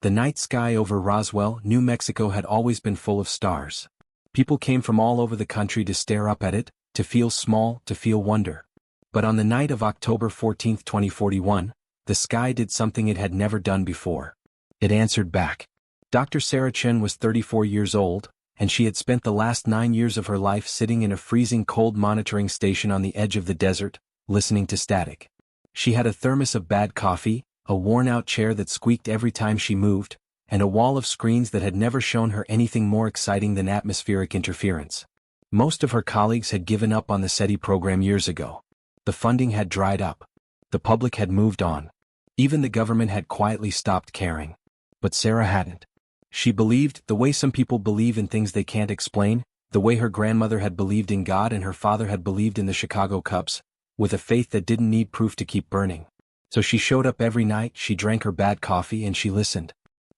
The night sky over Roswell, New Mexico had always been full of stars. People came from all over the country to stare up at it, to feel small, to feel wonder. But on the night of October 14, 2041, the sky did something it had never done before. It answered back. Dr. Sarah Chen was 34 years old, and she had spent the last 9 years of her life sitting in a freezing cold monitoring station on the edge of the desert, listening to static. She had a thermos of bad coffee, a worn-out chair that squeaked every time she moved, and a wall of screens that had never shown her anything more exciting than atmospheric interference. Most of her colleagues had given up on the SETI program years ago. The funding had dried up. The public had moved on. Even the government had quietly stopped caring. But Sarah hadn't. She believed, the way some people believe in things they can't explain, the way her grandmother had believed in God and her father had believed in the Chicago Cubs, with a faith that didn't need proof to keep burning. So she showed up every night, she drank her bad coffee and she listened.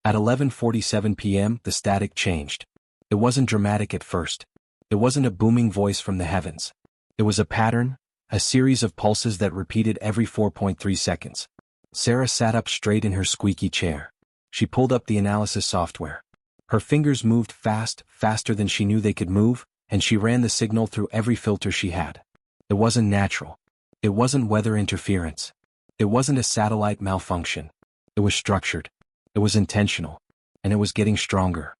At 11:47 p.m. the static changed. It wasn't dramatic at first. It wasn't a booming voice from the heavens. It was a pattern, a series of pulses that repeated every 4.3 seconds. Sarah sat up straight in her squeaky chair. She pulled up the analysis software. Her fingers moved fast, faster than she knew they could move, and she ran the signal through every filter she had. It wasn't natural. It wasn't weather interference. It wasn't a satellite malfunction. It was structured. It was intentional. And it was getting stronger.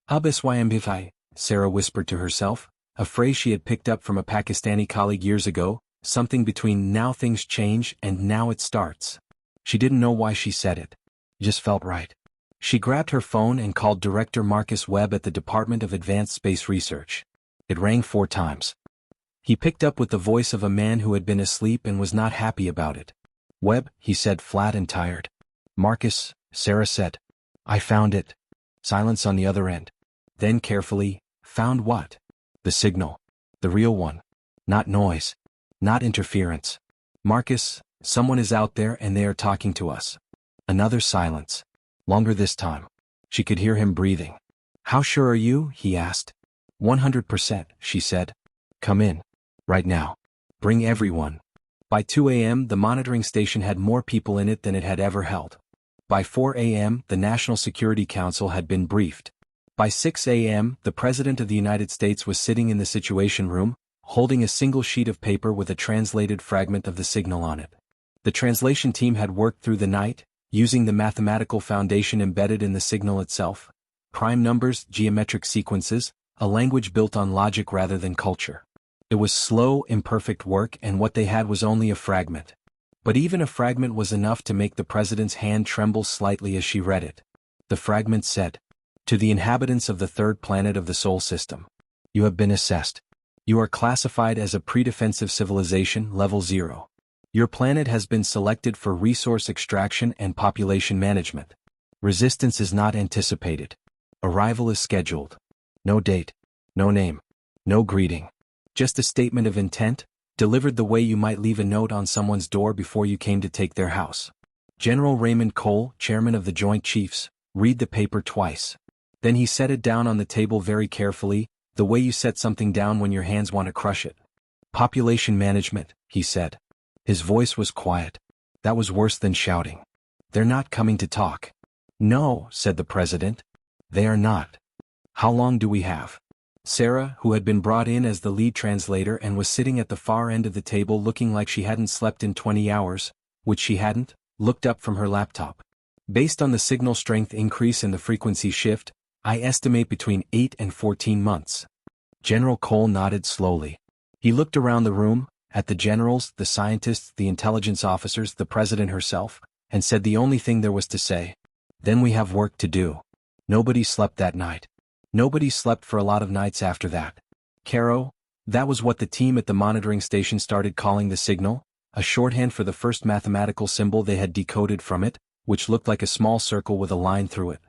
HFY, Sarah whispered to herself, a phrase she had picked up from a Pakistani colleague years ago, something between now things change and now it starts. She didn't know why she said it. It just felt right. She grabbed her phone and called Director Marcus Webb at the Department of Advanced Space Research. It rang 4 times. He picked up with the voice of a man who had been asleep and was not happy about it. "Webb," he said, flat and tired. "Marcus," Sarah said. "I found it." Silence on the other end. Then carefully, "Found what?" "The signal. The real one. Not noise. Not interference." "Marcus, someone is out there and they are talking to us." Another silence. Longer this time. She could hear him breathing. "How sure are you?" he asked. 100%, she said. "Come in. Right now. Bring everyone." By 2 a.m. the monitoring station had more people in it than it had ever held. By 4 a.m. the National Security Council had been briefed. By 6 a.m. the President of the United States was sitting in the Situation Room, holding a single sheet of paper with a translated fragment of the signal on it. The translation team had worked through the night, using the mathematical foundation embedded in the signal itself, prime numbers, geometric sequences, a language built on logic rather than culture. It was slow, imperfect work, and what they had was only a fragment. But even a fragment was enough to make the president's hand tremble slightly as she read it. The fragment said, "To the inhabitants of the 3rd planet of the Sol system. You have been assessed. You are classified as a pre-defensive civilization, level 0. Your planet has been selected for resource extraction and population management. Resistance is not anticipated. Arrival is scheduled. No date. No name. No greeting. Just a statement of intent, delivered the way you might leave a note on someone's door before you came to take their house. General Raymond Cole, chairman of the Joint Chiefs, read the paper twice. Then he set it down on the table very carefully, the way you set something down when your hands want to crush it. Population management, he said. His voice was quiet. That was worse than shouting. They're not coming to talk. No, said the president. They are not. How long do we have? Sarah, who had been brought in as the lead translator and was sitting at the far end of the table looking like she hadn't slept in 20 hours, which she hadn't, looked up from her laptop. Based on the signal strength increase and the frequency shift, I estimate between 8 and 14 months. General Cole nodded slowly. He looked around the room, at the generals, the scientists, the intelligence officers, the president herself, and said the only thing there was to say. Then we have work to do. Nobody slept that night. Nobody slept for a lot of nights after that. Caro, that was what the team at the monitoring station started calling the signal, a shorthand for the first mathematical symbol they had decoded from it, which looked like a small circle with a line through it.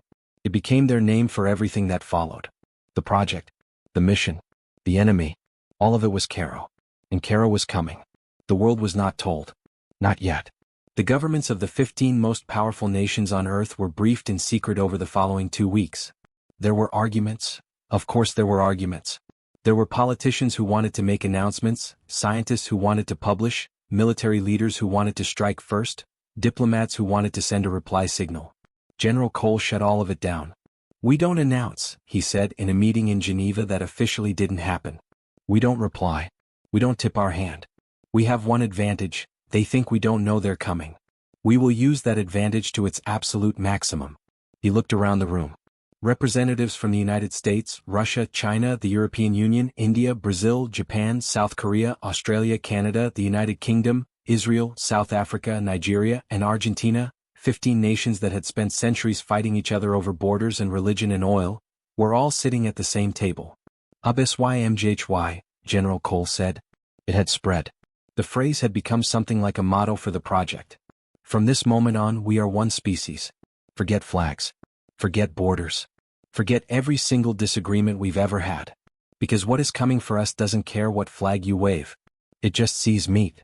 It became their name for everything that followed. The project, the mission, the enemy, all of it was Caro. And Caro was coming. The world was not told. Not yet. The governments of the 15 most powerful nations on Earth were briefed in secret over the following 2 weeks. There were arguments. Of course there were arguments. There were politicians who wanted to make announcements, scientists who wanted to publish, military leaders who wanted to strike first, diplomats who wanted to send a reply signal. General Cole shut all of it down. "We don't announce," he said in a meeting in Geneva that officially didn't happen. "We don't reply. We don't tip our hand. We have one advantage: they think we don't know they're coming. We will use that advantage to its absolute maximum." He looked around the room. Representatives from the United States, Russia, China, the European Union, India, Brazil, Japan, South Korea, Australia, Canada, the United Kingdom, Israel, South Africa, Nigeria, and Argentina, 15 nations that had spent centuries fighting each other over borders and religion and oil, were all sitting at the same table. HFY, General Cole said. It had spread. The phrase had become something like a motto for the project. "From this moment on, we are one species. Forget flags. Forget borders. Forget every single disagreement we've ever had. Because what is coming for us doesn't care what flag you wave. It just sees meat."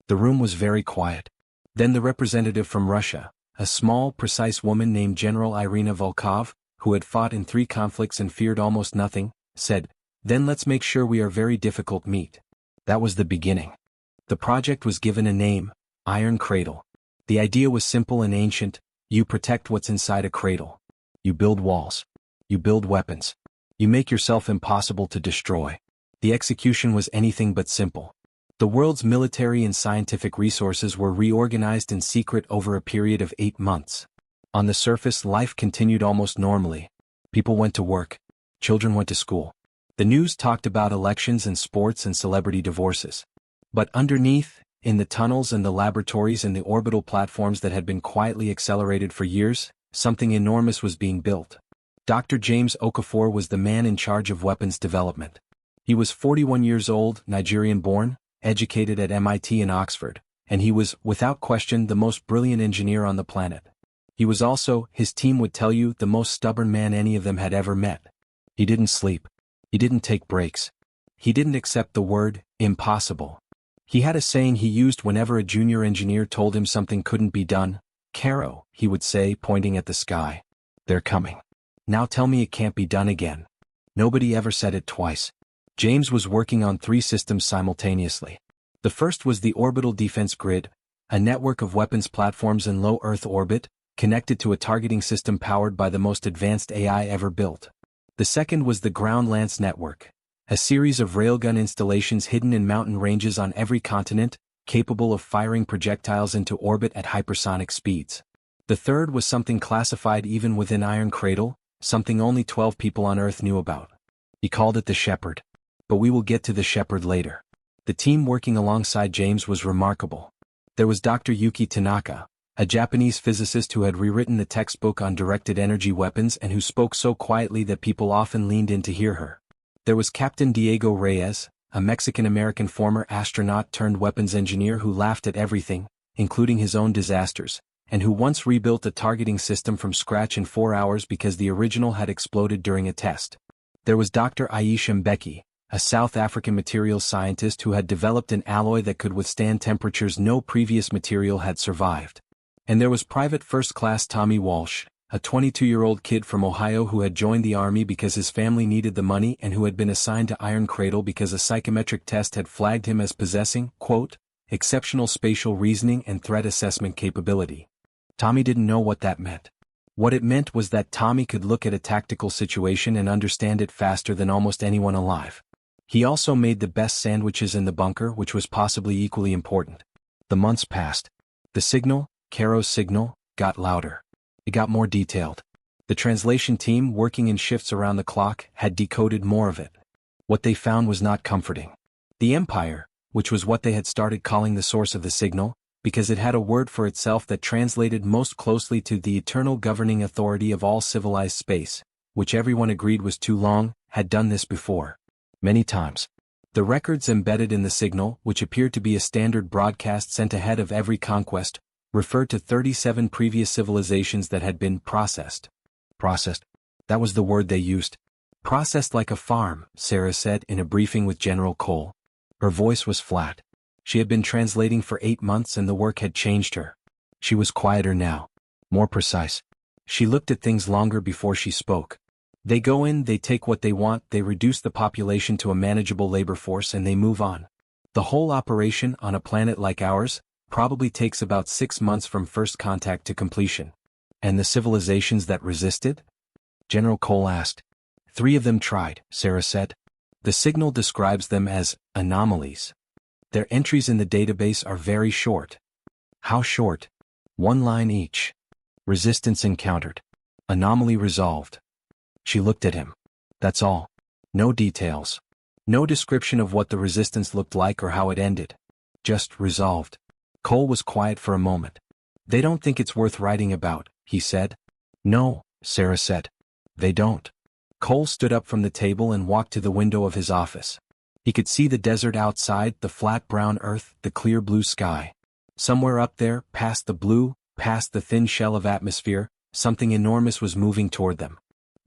The room was very quiet. Then the representative from Russia, a small, precise woman named General Irina Volkov, who had fought in 3 conflicts and feared almost nothing, said, "Then let's make sure we are very difficult meat." That was the beginning. The project was given a name: Iron Cradle. The idea was simple and ancient: you protect what's inside a cradle. You build walls. You build weapons. You make yourself impossible to destroy. The execution was anything but simple. The world's military and scientific resources were reorganized in secret over a period of 8 months. On the surface, life continued almost normally. People went to work. Children went to school. The news talked about elections and sports and celebrity divorces. But underneath, in the tunnels and the laboratories and the orbital platforms that had been quietly accelerated for years, something enormous was being built. Dr. James Okafor was the man in charge of weapons development. He was 41 years old, Nigerian-born, educated at MIT and Oxford, and he was, without question, the most brilliant engineer on the planet. He was also, his team would tell you, the most stubborn man any of them had ever met. He didn't sleep. He didn't take breaks. He didn't accept the word impossible. He had a saying he used whenever a junior engineer told him something couldn't be done. "Caro," he would say, pointing at the sky. "They're coming. Now tell me it can't be done again." Nobody ever said it twice. James was working on 3 systems simultaneously. The first was the Orbital Defense Grid, a network of weapons platforms in low Earth orbit, connected to a targeting system powered by the most advanced AI ever built. The second was the Ground Lance Network, a series of railgun installations hidden in mountain ranges on every continent, capable of firing projectiles into orbit at hypersonic speeds. The third was something classified even within Iron Cradle, something only 12 people on Earth knew about. He called it the Shepherd. But we will get to the Shepherd later. The team working alongside James was remarkable. There was Dr. Yuki Tanaka, a Japanese physicist who had rewritten the textbook on directed energy weapons and who spoke so quietly that people often leaned in to hear her. There was Captain Diego Reyes, a Mexican-American former astronaut turned weapons engineer who laughed at everything, including his own disasters, and who once rebuilt a targeting system from scratch in 4 hours because the original had exploded during a test. There was Dr. Aisha Mbeki, a South African materials scientist who had developed an alloy that could withstand temperatures no previous material had survived. And there was Private First Class Tommy Walsh, a 22-year-old kid from Ohio who had joined the Army because his family needed the money and who had been assigned to Iron Cradle because a psychometric test had flagged him as possessing, quote, exceptional spatial reasoning and threat assessment capability. Tommy didn't know what that meant. What it meant was that Tommy could look at a tactical situation and understand it faster than almost anyone alive. He also made the best sandwiches in the bunker, which was possibly equally important. The months passed. The signal, Caro's signal, got louder. It got more detailed. The translation team, working in shifts around the clock, had decoded more of it. What they found was not comforting. The Empire, which was what they had started calling the source of the signal, because it had a word for itself that translated most closely to the eternal governing authority of all civilized space, which everyone agreed was too long, had done this before. Many times. The records embedded in the signal, which appeared to be a standard broadcast sent ahead of every conquest, referred to 37 previous civilizations that had been processed. Processed. That was the word they used. Processed like a farm, Sarah said in a briefing with General Cole. Her voice was flat. She had been translating for 8 months and the work had changed her. She was quieter now. More precise. She looked at things longer before she spoke. They go in, they take what they want, they reduce the population to a manageable labor force and they move on. The whole operation, on a planet like ours, probably takes about 6 months from first contact to completion. And the civilizations that resisted? General Cole asked. 3 of them tried, Sarah said. The signal describes them as anomalies. Their entries in the database are very short. How short? 1 line each. Resistance encountered. Anomaly resolved. She looked at him. That's all. No details. No description of what the resistance looked like or how it ended. Just resolved. Cole was quiet for a moment. They don't think it's worth writing about, he said. No, Sarah said. They don't. Cole stood up from the table and walked to the window of his office. He could see the desert outside, the flat brown earth, the clear blue sky. Somewhere up there, past the blue, past the thin shell of atmosphere, something enormous was moving toward them.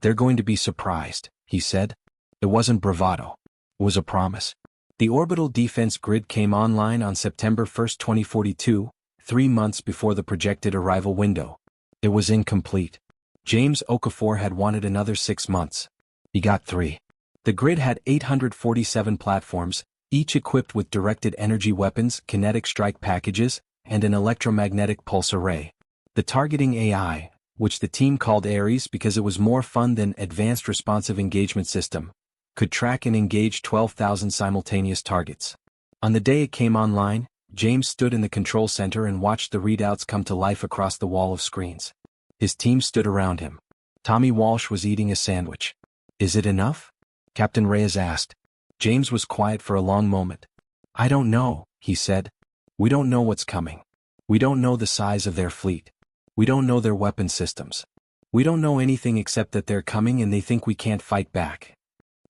They're going to be surprised, he said. It wasn't bravado. It was a promise. The orbital defense grid came online on September 1, 2042, 3 months before the projected arrival window. It was incomplete. James Okafor had wanted another 6 months. He got 3. The grid had 847 platforms, each equipped with directed energy weapons, kinetic strike packages, and an electromagnetic pulse array. The targeting AI, which the team called Ares because it was more fun than Advanced Responsive Engagement System, could track and engage 12,000 simultaneous targets. On the day it came online, James stood in the control center and watched the readouts come to life across the wall of screens. His team stood around him. Tommy Walsh was eating a sandwich. Is it enough? Captain Reyes asked. James was quiet for a long moment. I don't know, he said. We don't know what's coming. We don't know the size of their fleet. We don't know their weapon systems. We don't know anything except that they're coming and they think we can't fight back.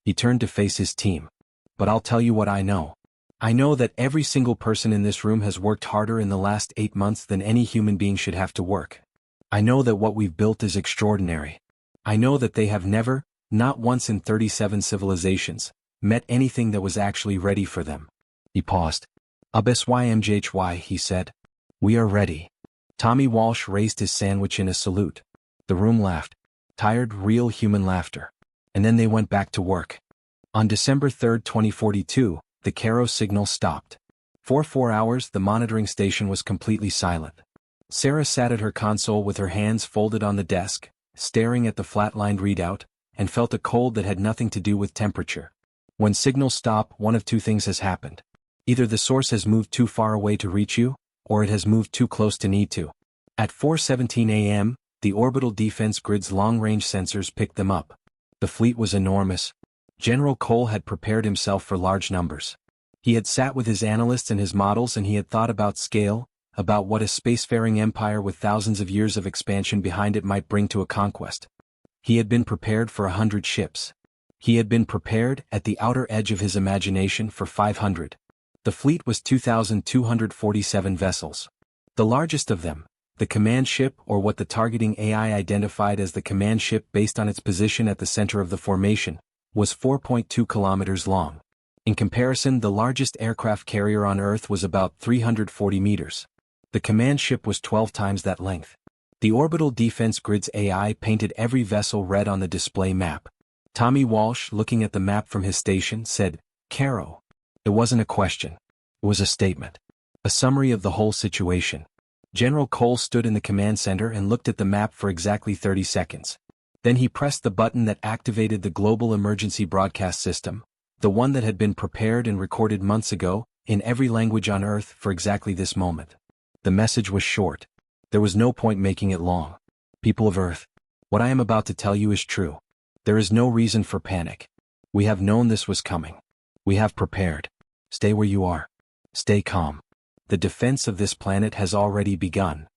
He turned to face his team. But I'll tell you what I know. I know that every single person in this room has worked harder in the last 8 months than any human being should have to work. I know that what we've built is extraordinary. I know that they have never, not once in 37 civilizations, met anything that was actually ready for them. He paused. HFY, he said. We are ready. Tommy Walsh raised his sandwich in a salute. The room laughed. Tired, real human laughter. And then they went back to work. On December 3, 2042, the Cairo signal stopped. For 4 hours, the monitoring station was completely silent. Sarah sat at her console with her hands folded on the desk, staring at the flatlined readout, and felt a cold that had nothing to do with temperature. When signals stop, one of 2 things has happened. Either the source has moved too far away to reach you, or it has moved too close to need to. At 4:17 a.m., the orbital defense grid's long-range sensors picked them up. The fleet was enormous. General Cole had prepared himself for large numbers. He had sat with his analysts and his models and he had thought about scale, about what a spacefaring empire with thousands of years of expansion behind it might bring to a conquest. He had been prepared for 100 ships. He had been prepared, at the outer edge of his imagination, for 500. The fleet was 2,247 vessels. The largest of them, the command ship, or what the targeting AI identified as the command ship based on its position at the center of the formation, was 4.2 kilometers long. In comparison, the largest aircraft carrier on Earth was about 340 meters. The command ship was 12 times that length. The orbital defense grid's AI painted every vessel red on the display map. Tommy Walsh, looking at the map from his station, said, Cairo. It wasn't a question. It was a statement. A summary of the whole situation. General Cole stood in the command center and looked at the map for exactly 30 seconds. Then he pressed the button that activated the global emergency broadcast system, the one that had been prepared and recorded months ago, in every language on Earth for exactly this moment. The message was short. There was no point making it long. People of Earth, what I am about to tell you is true. There is no reason for panic. We have known this was coming. We have prepared. Stay where you are. Stay calm. The defense of this planet has already begun.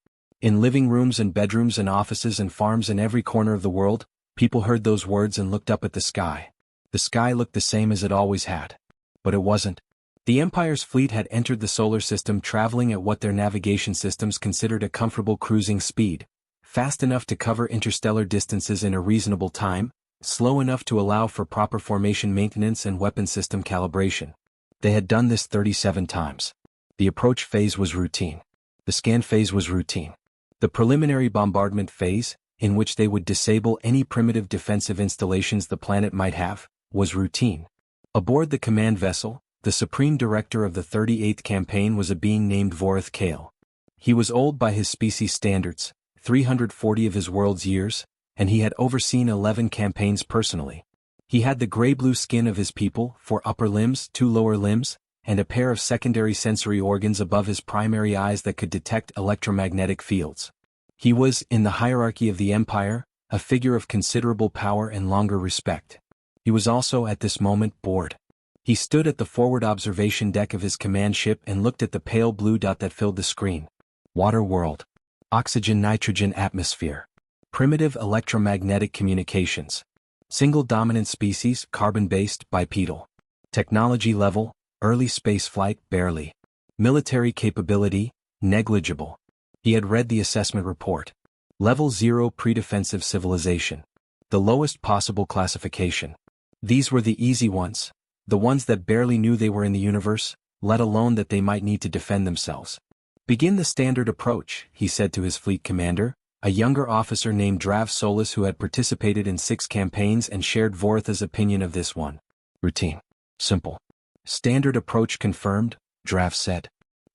In living rooms and bedrooms and offices and farms in every corner of the world, people heard those words and looked up at the sky. The sky looked the same as it always had. But it wasn't. The Empire's fleet had entered the solar system traveling at what their navigation systems considered a comfortable cruising speed, fast enough to cover interstellar distances in a reasonable time, slow enough to allow for proper formation maintenance and weapon system calibration. They had done this 37 times. The approach phase was routine. The scan phase was routine. The preliminary bombardment phase, in which they would disable any primitive defensive installations the planet might have, was routine. Aboard the command vessel, the supreme director of the 38th campaign was a being named Vorith Kale. He was old by his species standards, 340 of his world's years, and he had overseen 11 campaigns personally. He had the gray-blue skin of his people, 4 upper limbs, 2 lower limbs, and a pair of secondary sensory organs above his primary eyes that could detect electromagnetic fields. He was, in the hierarchy of the Empire, a figure of considerable power and longer respect. He was also, at this moment, bored. He stood at the forward observation deck of his command ship and looked at the pale blue dot that filled the screen. Water world. Oxygen-nitrogen atmosphere. Primitive electromagnetic communications. Single dominant species, carbon-based, bipedal. Technology level, early spaceflight, barely. Military capability, negligible. He had read the assessment report. Level 0 pre-defensive civilization. The lowest possible classification. These were the easy ones, the ones that barely knew they were in the universe, let alone that they might need to defend themselves. Begin the standard approach, he said to his fleet commander, a younger officer named Defenseless who had participated in 6 campaigns and shared Vortha's opinion of this one. Routine. Simple. Standard approach confirmed, Draft said.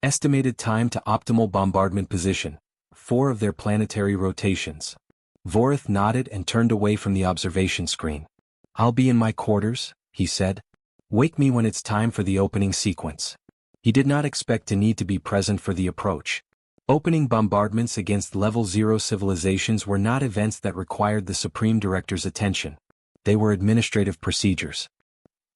Estimated time to optimal bombardment position. 4 of their planetary rotations. Vorth nodded and turned away from the observation screen. I'll be in my quarters, he said. Wake me when it's time for the opening sequence. He did not expect to need to be present for the approach. Opening bombardments against Level 0 civilizations were not events that required the Supreme Director's attention. They were administrative procedures.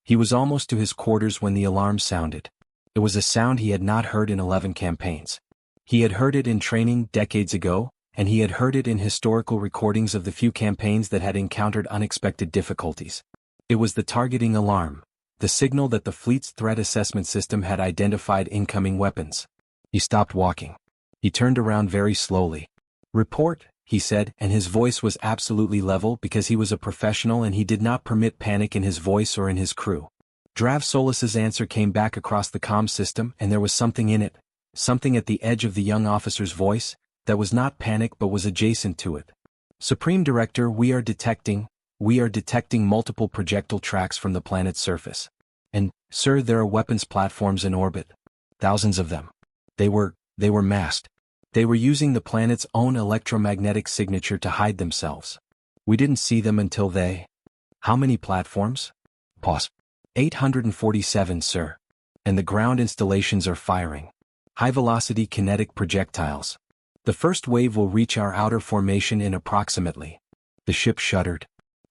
He was almost to his quarters when the alarm sounded. It was a sound he had not heard in 11 campaigns. He had heard it in training decades ago, and he had heard it in historical recordings of the few campaigns that had encountered unexpected difficulties. It was the targeting alarm, the signal that the fleet's threat assessment system had identified incoming weapons. He stopped walking. He turned around very slowly. Report, he said, and his voice was absolutely level because he was a professional and he did not permit panic in his voice or in his crew. Defenseless's answer came back across the comm system, and there was something in it, something at the edge of the young officer's voice, that was not panic but was adjacent to it. Supreme Director, we are detecting multiple projectile tracks from the planet's surface. And, sir, there are weapons platforms in orbit. Thousands of them. They were masked. They were using the planet's own electromagnetic signature to hide themselves. We didn't see them until they... How many platforms? Pause. 847, sir. And the ground installations are firing. High-velocity kinetic projectiles. The first wave will reach our outer formation in approximately... The ship shuddered.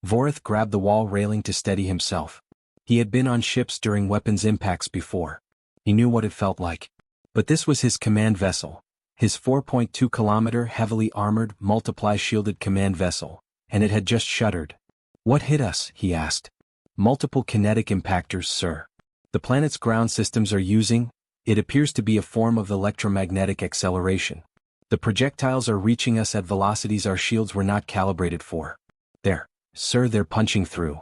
Vorth grabbed the wall railing to steady himself. He had been on ships during weapons impacts before. He knew what it felt like. But this was his command vessel. His 4.2-kilometer heavily armored, multiply-shielded command vessel, and it had just shuddered. What hit us? He asked. Multiple kinetic impactors, sir. The planet's ground systems are using, it appears to be a form of electromagnetic acceleration. The projectiles are reaching us at velocities our shields were not calibrated for. There, sir, they're punching through.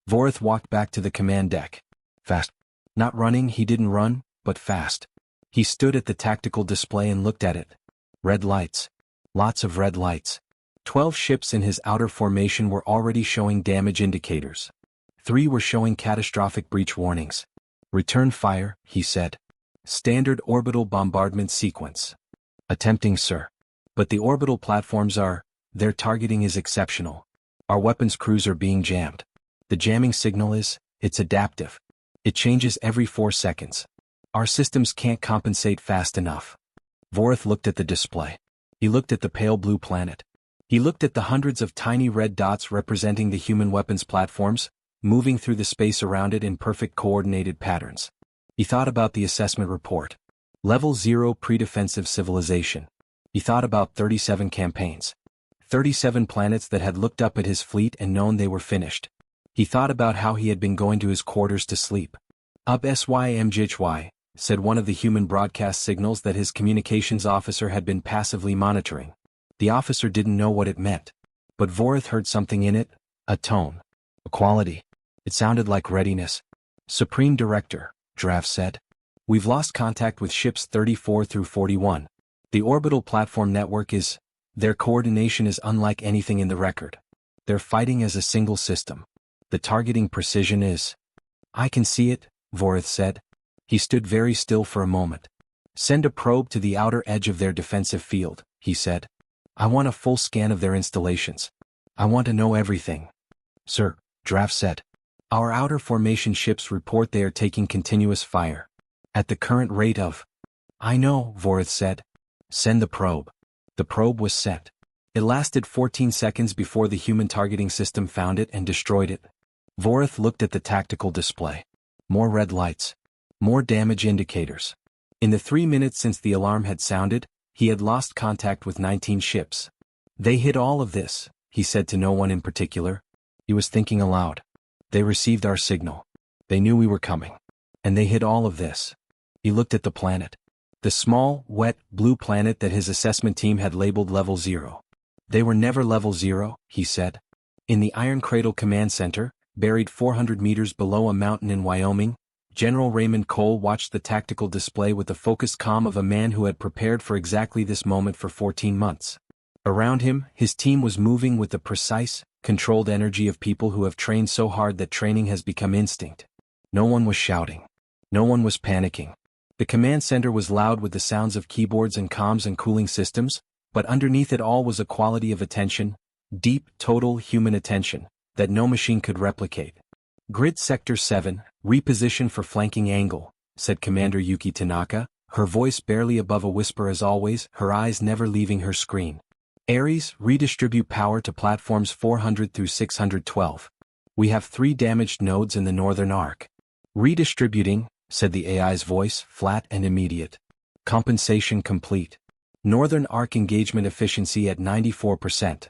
Vorth walked back to the command deck. Fast. Not running, he didn't run, but fast. He stood at the tactical display and looked at it. Red lights. Lots of red lights. 12 ships in his outer formation were already showing damage indicators. 3 were showing catastrophic breach warnings. Return fire, he said. Standard orbital bombardment sequence. Attempting, sir. But the orbital platforms their targeting is exceptional. Our weapons crews are being jammed. The jamming signal it's adaptive. It changes every 4 seconds. Our systems can't compensate fast enough. Vorth looked at the display. He looked at the pale blue planet. He looked at the hundreds of tiny red dots representing the human weapons platforms, moving through the space around it in perfect coordinated patterns. He thought about the assessment report. Level 0 pre-defensive civilization. He thought about 37 campaigns. 37 planets that had looked up at his fleet and known they were finished. He thought about how he had been going to his quarters to sleep. Up SYMGHY, said one of the human broadcast signals that his communications officer had been passively monitoring. The officer didn't know what it meant. But Vorth heard something in it, a tone, a quality. It sounded like readiness. Supreme Director, Draft said. We've lost contact with ships 34 through 41. The orbital platform network their coordination is unlike anything in the record. They're fighting as a single system. The targeting precision is... I can see it, Vorth said. He stood very still for a moment. Send a probe to the outer edge of their defensive field, he said. I want a full scan of their installations. I want to know everything. Sir, Draft said. Our outer formation ships report they are taking continuous fire. At the current rate of... I know, Vorith said. Send the probe. The probe was sent. It lasted 14 seconds before the human targeting system found it and destroyed it. Vorith looked at the tactical display. More red lights. More damage indicators. In the 3 minutes since the alarm had sounded, he had lost contact with 19 ships. They hid all of this, he said to no one in particular. He was thinking aloud. They received our signal. They knew we were coming. And they hid all of this. He looked at the planet. The small, wet, blue planet that his assessment team had labeled Level 0. They were never Level 0, he said. In the Iron Cradle Command Center, buried 400 meters below a mountain in Wyoming, General Raymond Cole watched the tactical display with the focused calm of a man who had prepared for exactly this moment for 14 months. Around him, his team was moving with the precise, controlled energy of people who have trained so hard that training has become instinct. No one was shouting. No one was panicking. The command center was loud with the sounds of keyboards and comms and cooling systems, but underneath it all was a quality of attention, deep, total human attention, that no machine could replicate. Grid Sector 7, reposition for flanking angle, said Commander Yuki Tanaka, her voice barely above a whisper as always, her eyes never leaving her screen. Ares, redistribute power to platforms 400 through 612. We have 3 damaged nodes in the northern arc. Redistributing, said the AI's voice, flat and immediate. Compensation complete. Northern arc engagement efficiency at 94%.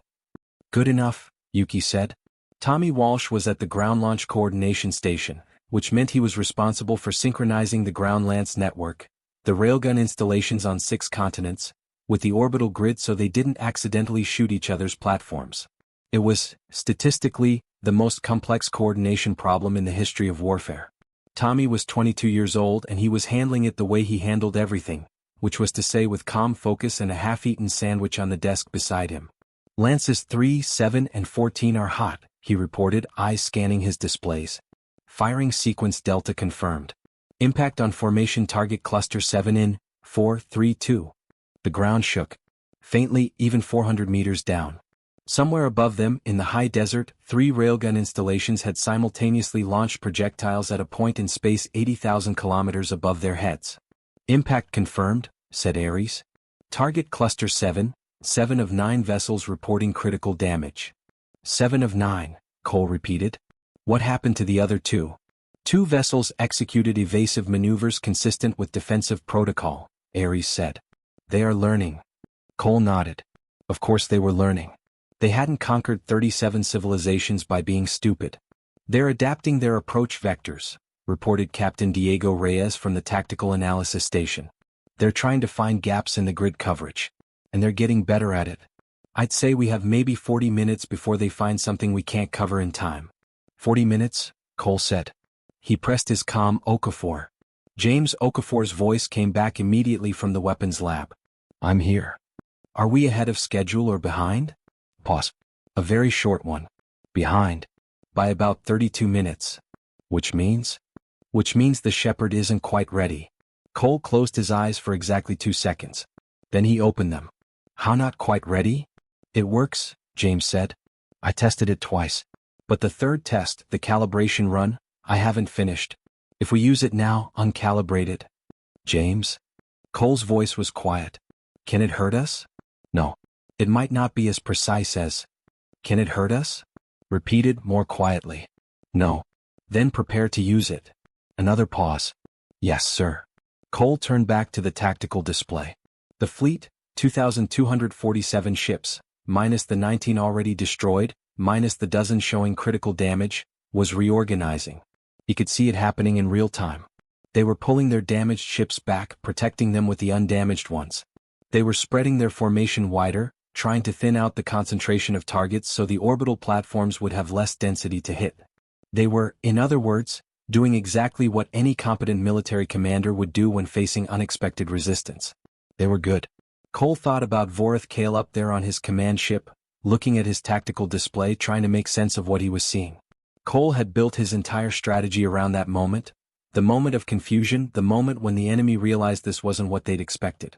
Good enough, Yuki said. Tommy Walsh was at the Ground Launch Coordination Station, which meant he was responsible for synchronizing the ground lance network, the railgun installations on 6 continents, with the orbital grid so they didn't accidentally shoot each other's platforms. It was, statistically, the most complex coordination problem in the history of warfare. Tommy was 22 years old and he was handling it the way he handled everything, which was to say with calm focus and a half-eaten sandwich on the desk beside him. Lances 3, 7, and 14 are hot, he reported, eyes scanning his displays. Firing sequence Delta confirmed. Impact on formation target cluster 7 in 4, 3, 2. The ground shook. Faintly, even 400 meters down. Somewhere above them, in the high desert, 3 railgun installations had simultaneously launched projectiles at a point in space 80,000 kilometers above their heads. Impact confirmed, said Ares. Target cluster 7, 7 of 9 vessels reporting critical damage. 7 of 9, Cole repeated. What happened to the other 2? 2 vessels executed evasive maneuvers consistent with defensive protocol, Ares said. They are learning. Cole nodded. Of course they were learning. They hadn't conquered 37 civilizations by being stupid. They're adapting their approach vectors, reported Captain Diego Reyes from the Tactical Analysis Station. They're trying to find gaps in the grid coverage. And they're getting better at it. I'd say we have maybe 40 minutes before they find something we can't cover in time. 40 minutes, Cole said. He pressed his comm Okafor. James Okafor's voice came back immediately from the weapons lab. I'm here. Are we ahead of schedule or behind? Pause. A very short one. Behind. By about 32 minutes. Which means? Which means the Shepherd isn't quite ready. Cole closed his eyes for exactly 2 seconds. Then he opened them. How not quite ready? It works, James said. I tested it twice. But the third test, the calibration run, I haven't finished. If we use it now, uncalibrate it. James? Cole's voice was quiet. Can it hurt us? No. It might not be as precise as... Can it hurt us? Repeated more quietly. No. Then prepare to use it. Another pause. Yes, sir. Cole turned back to the tactical display. The fleet, 2,247 ships, minus the 19 already destroyed, minus the dozen showing critical damage, was reorganizing. He could see it happening in real time. They were pulling their damaged ships back, protecting them with the undamaged ones. They were spreading their formation wider, trying to thin out the concentration of targets so the orbital platforms would have less density to hit. They were, in other words, doing exactly what any competent military commander would do when facing unexpected resistance. They were good. Cole thought about Vorith Kale up there on his command ship, looking at his tactical display trying to make sense of what he was seeing. Cole had built his entire strategy around that moment, the moment of confusion, the moment when the enemy realized this wasn't what they'd expected.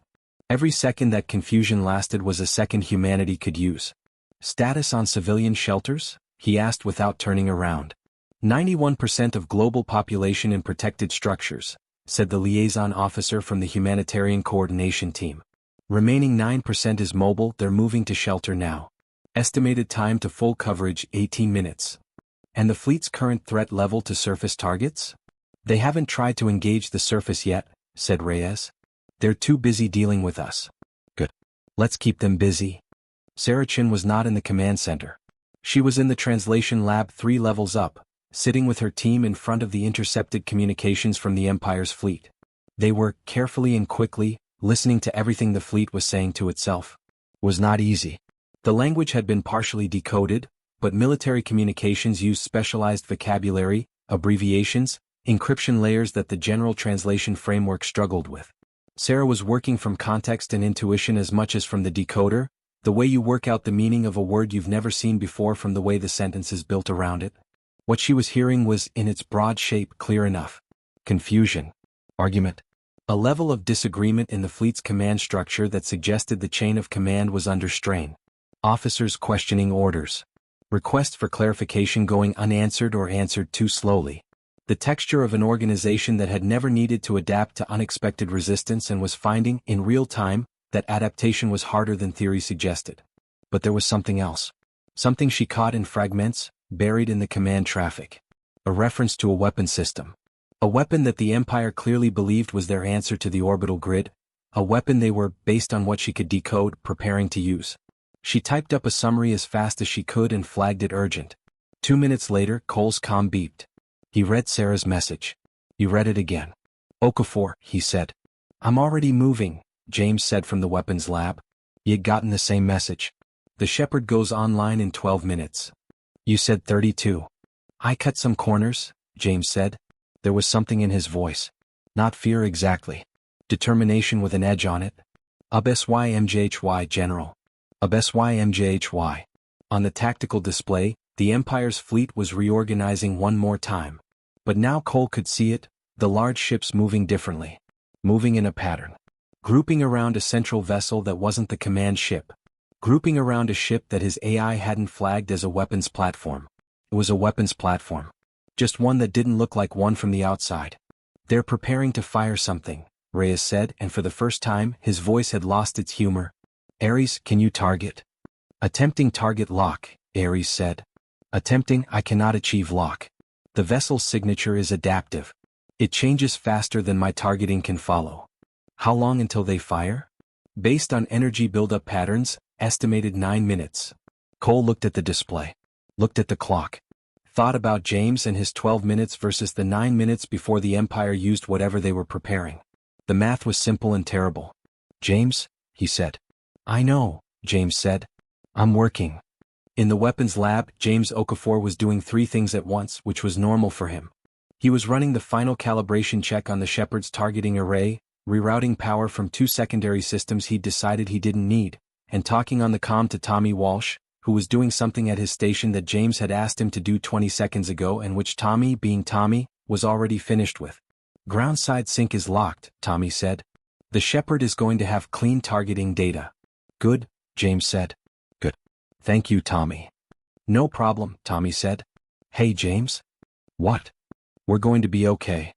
Every second that confusion lasted was a second humanity could use. Status on civilian shelters? He asked without turning around. 91% of global population in protected structures, said the liaison officer from the humanitarian coordination team. Remaining 9% is mobile, they're moving to shelter now. Estimated time to full coverage 18 minutes. And the fleet's current threat level to surface targets? They haven't tried to engage the surface yet, said Reyes. They're too busy dealing with us. Good. Let's keep them busy. Sarah Chin was not in the command center. She was in the translation lab 3 levels up, sitting with her team in front of the intercepted communications from the Empire's fleet. They were, carefully and quickly, listening to everything the fleet was saying to itself. It was not easy. The language had been partially decoded, but military communications used specialized vocabulary, abbreviations, encryption layers that the general translation framework struggled with. Sarah was working from context and intuition as much as from the decoder, the way you work out the meaning of a word you've never seen before from the way the sentence is built around it. What she was hearing was, in its broad shape, clear enough. Confusion. Argument. A level of disagreement in the fleet's command structure that suggested the chain of command was under strain. Officers questioning orders. Requests for clarification going unanswered or answered too slowly. The texture of an organization that had never needed to adapt to unexpected resistance and was finding, in real time, that adaptation was harder than theory suggested. But there was something else. Something she caught in fragments, buried in the command traffic. A reference to a weapon system. A weapon that the Empire clearly believed was their answer to the orbital grid. A weapon they were, based on what she could decode, preparing to use. She typed up a summary as fast as she could and flagged it urgent. 2 minutes later, Cole's comm beeped. He read Sarah's message. He read it again. Okafor, he said. I'm already moving, James said from the weapons lab. He had gotten the same message. The Shepherd goes online in 12 minutes. You said 32. I cut some corners, James said. There was something in his voice. Not fear exactly. Determination with an edge on it. HFY General. HFY. On the tactical display, the Empire's fleet was reorganizing one more time. But now Cole could see it, the large ships moving differently. Moving in a pattern. Grouping around a central vessel that wasn't the command ship. Grouping around a ship that his AI hadn't flagged as a weapons platform. It was a weapons platform. Just one that didn't look like one from the outside. They're preparing to fire something, Reyes said, and for the first time, his voice had lost its humor. Ares, can you target? Attempting target lock, Ares said. Attempting, I cannot achieve lock. The vessel's signature is adaptive. It changes faster than my targeting can follow. How long until they fire? Based on energy buildup patterns, estimated 9 minutes. Cole looked at the display. Looked at the clock. Thought about James and his 12 minutes versus the 9 minutes before the Empire used whatever they were preparing. The math was simple and terrible. James, he said. I know, James said. I'm working. In the weapons lab, James Okafor was doing 3 things at once, which was normal for him. He was running the final calibration check on the Shepherd's targeting array, rerouting power from 2 secondary systems he'd decided he didn't need, and talking on the comm to Tommy Walsh, who was doing something at his station that James had asked him to do 20 seconds ago and which Tommy, being Tommy, was already finished with. Groundside sync is locked, Tommy said. The Shepherd is going to have clean targeting data. Good, James said. Good. Thank you, Tommy. No problem, Tommy said. Hey, James? What? We're going to be okay.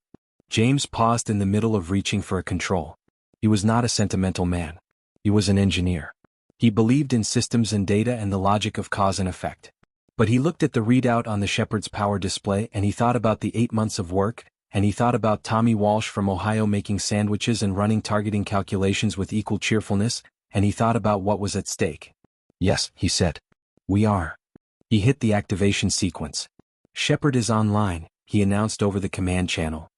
James paused in the middle of reaching for a control. He was not a sentimental man. He was an engineer. He believed in systems and data and the logic of cause and effect. But he looked at the readout on the Shepherd's power display and he thought about the 8 months of work, and he thought about Tommy Walsh from Ohio making sandwiches and running targeting calculations with equal cheerfulness, and he thought about what was at stake. Yes, he said. We are. He hit the activation sequence. Shepherd is online, he announced over the command channel.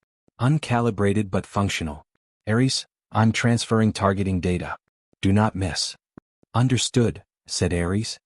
Uncalibrated but functional. Ares, I'm transferring targeting data. Do not miss. Understood, said Ares.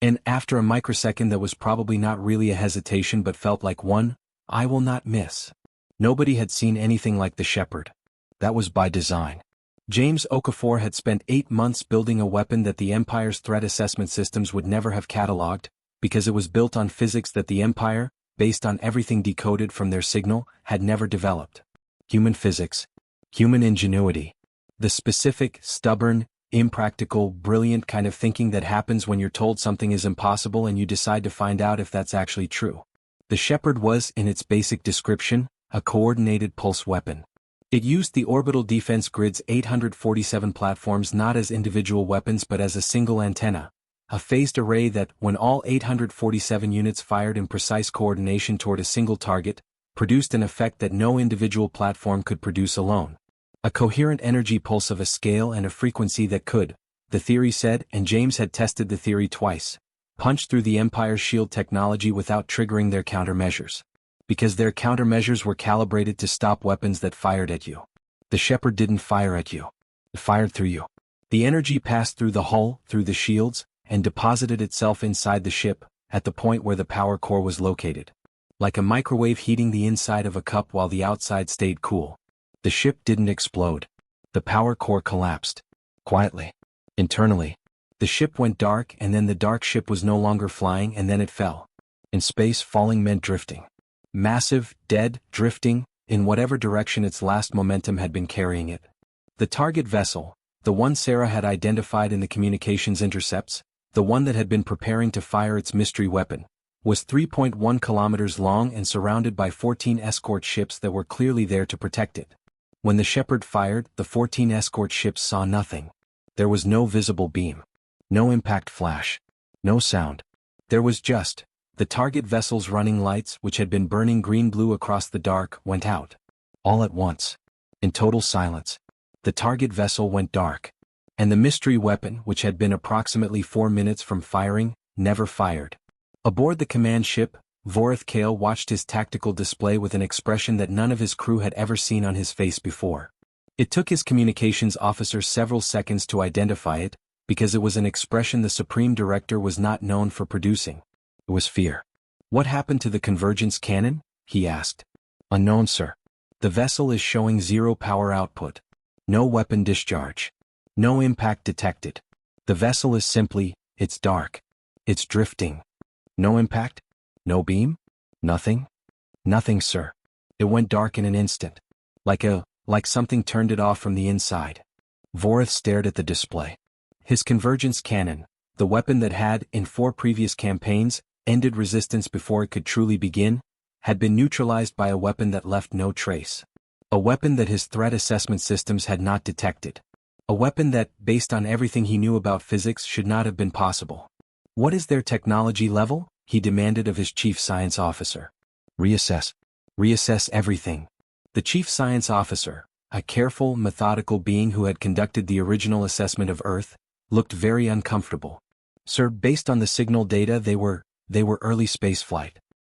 And after a microsecond that was probably not really a hesitation but felt like one, I will not miss. Nobody had seen anything like the Shepherd. That was by design. James Okafor had spent 8 months building a weapon that the Empire's threat assessment systems would never have catalogued, because it was built on physics that the Empire, based on everything decoded from their signal, had never developed. Human physics. Human ingenuity. The specific, stubborn, impractical, brilliant kind of thinking that happens when you're told something is impossible and you decide to find out if that's actually true. The Shepherd was, in its basic description, a coordinated pulse weapon. It used the orbital defense grid's 847 platforms not as individual weapons but as a single antenna, a phased array that, when all 847 units fired in precise coordination toward a single target, produced an effect that no individual platform could produce alone. A coherent energy pulse of a scale and a frequency that could, the theory said, and James had tested the theory twice, punch through the Empire's shield technology without triggering their countermeasures. Because their countermeasures were calibrated to stop weapons that fired at you. The Shepherd didn't fire at you. It fired through you. The energy passed through the hull, through the shields, and deposited itself inside the ship, at the point where the power core was located. Like a microwave heating the inside of a cup while the outside stayed cool. The ship didn't explode. The power core collapsed. Quietly. Internally. The ship went dark and then the dark ship was no longer flying and then it fell. In space, falling meant drifting. Massive, dead, drifting, in whatever direction its last momentum had been carrying it. The target vessel, the one Sarah had identified in the communications intercepts, the one that had been preparing to fire its mystery weapon, was 3.1 kilometers long and surrounded by 14 escort ships that were clearly there to protect it. When the Shepherd fired, the 14 escort ships saw nothing. There was no visible beam. No impact flash. No sound. There was just the target vessel's running lights, which had been burning green-blue across the dark, went out. All at once. In total silence. The target vessel went dark. And the mystery weapon, which had been approximately 4 minutes from firing, never fired. Aboard the command ship, Vorith Kale watched his tactical display with an expression that none of his crew had ever seen on his face before. It took his communications officer several seconds to identify it, because it was an expression the Supreme Director was not known for producing. It was fear. "What happened to the convergence cannon?" he asked. "Unknown, sir. The vessel is showing 0 power output. No weapon discharge. No impact detected. The vessel is simply, it's dark. It's drifting. No impact? No beam? Nothing? Nothing, sir. It went dark in an instant. Like something turned it off from the inside." Vorith stared at the display. His convergence cannon, the weapon that had, in 4 previous campaigns, ended resistance before it could truly begin, had been neutralized by a weapon that left no trace. A weapon that his threat assessment systems had not detected. A weapon that, based on everything he knew about physics, should not have been possible. "What is their technology level?" he demanded of his chief science officer. "Reassess. Reassess everything." The chief science officer, a careful, methodical being who had conducted the original assessment of Earth, looked very uncomfortable. "Sir, based on the signal data, they were early spaceflight.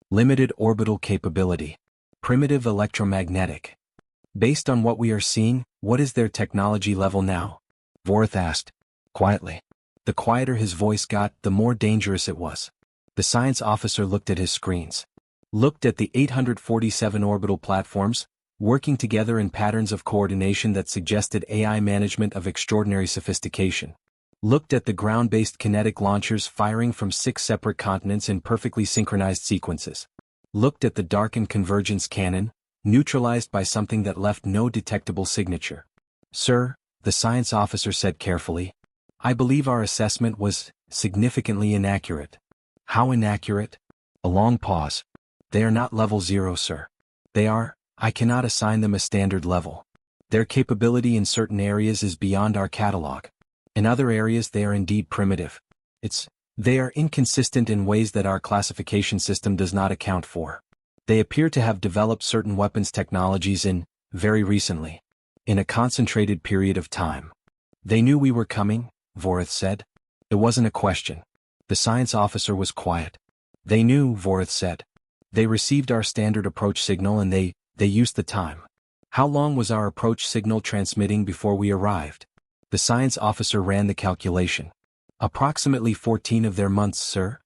Limited orbital capability. Primitive electromagnetic. Based on what we are seeing, what is their technology level now?" Vorith asked. Quietly. The quieter his voice got, the more dangerous it was. The science officer looked at his screens. Looked at the 847 orbital platforms, working together in patterns of coordination that suggested AI management of extraordinary sophistication. Looked at the ground-based kinetic launchers firing from 6 separate continents in perfectly synchronized sequences. Looked at the darkened convergence cannon, neutralized by something that left no detectable signature. "Sir," the science officer said carefully, "I believe our assessment was significantly inaccurate." "How inaccurate?" A long pause. "They are not level 0, sir. They are, I cannot assign them a standard level. Their capability in certain areas is beyond our catalog. In other areas they are indeed primitive. They are inconsistent in ways that our classification system does not account for. They appear to have developed certain weapons technologies very recently. In a concentrated period of time. They knew we were coming," Vorith said. It wasn't a question. The science officer was quiet. "They knew," Vorith said. "They received our standard approach signal and they used the time." "How long was our approach signal transmitting before we arrived?" The science officer ran the calculation. "Approximately 14 of their months, sir."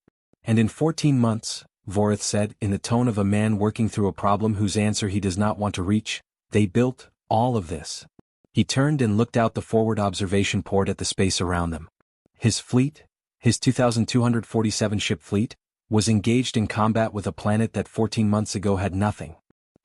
"And in 14 months, Vorith said, in the tone of a man working through a problem whose answer he does not want to reach, "they built all of this." He turned and looked out the forward observation port at the space around them. His fleet, his 2,247-ship fleet, was engaged in combat with a planet that 14 months ago had nothing.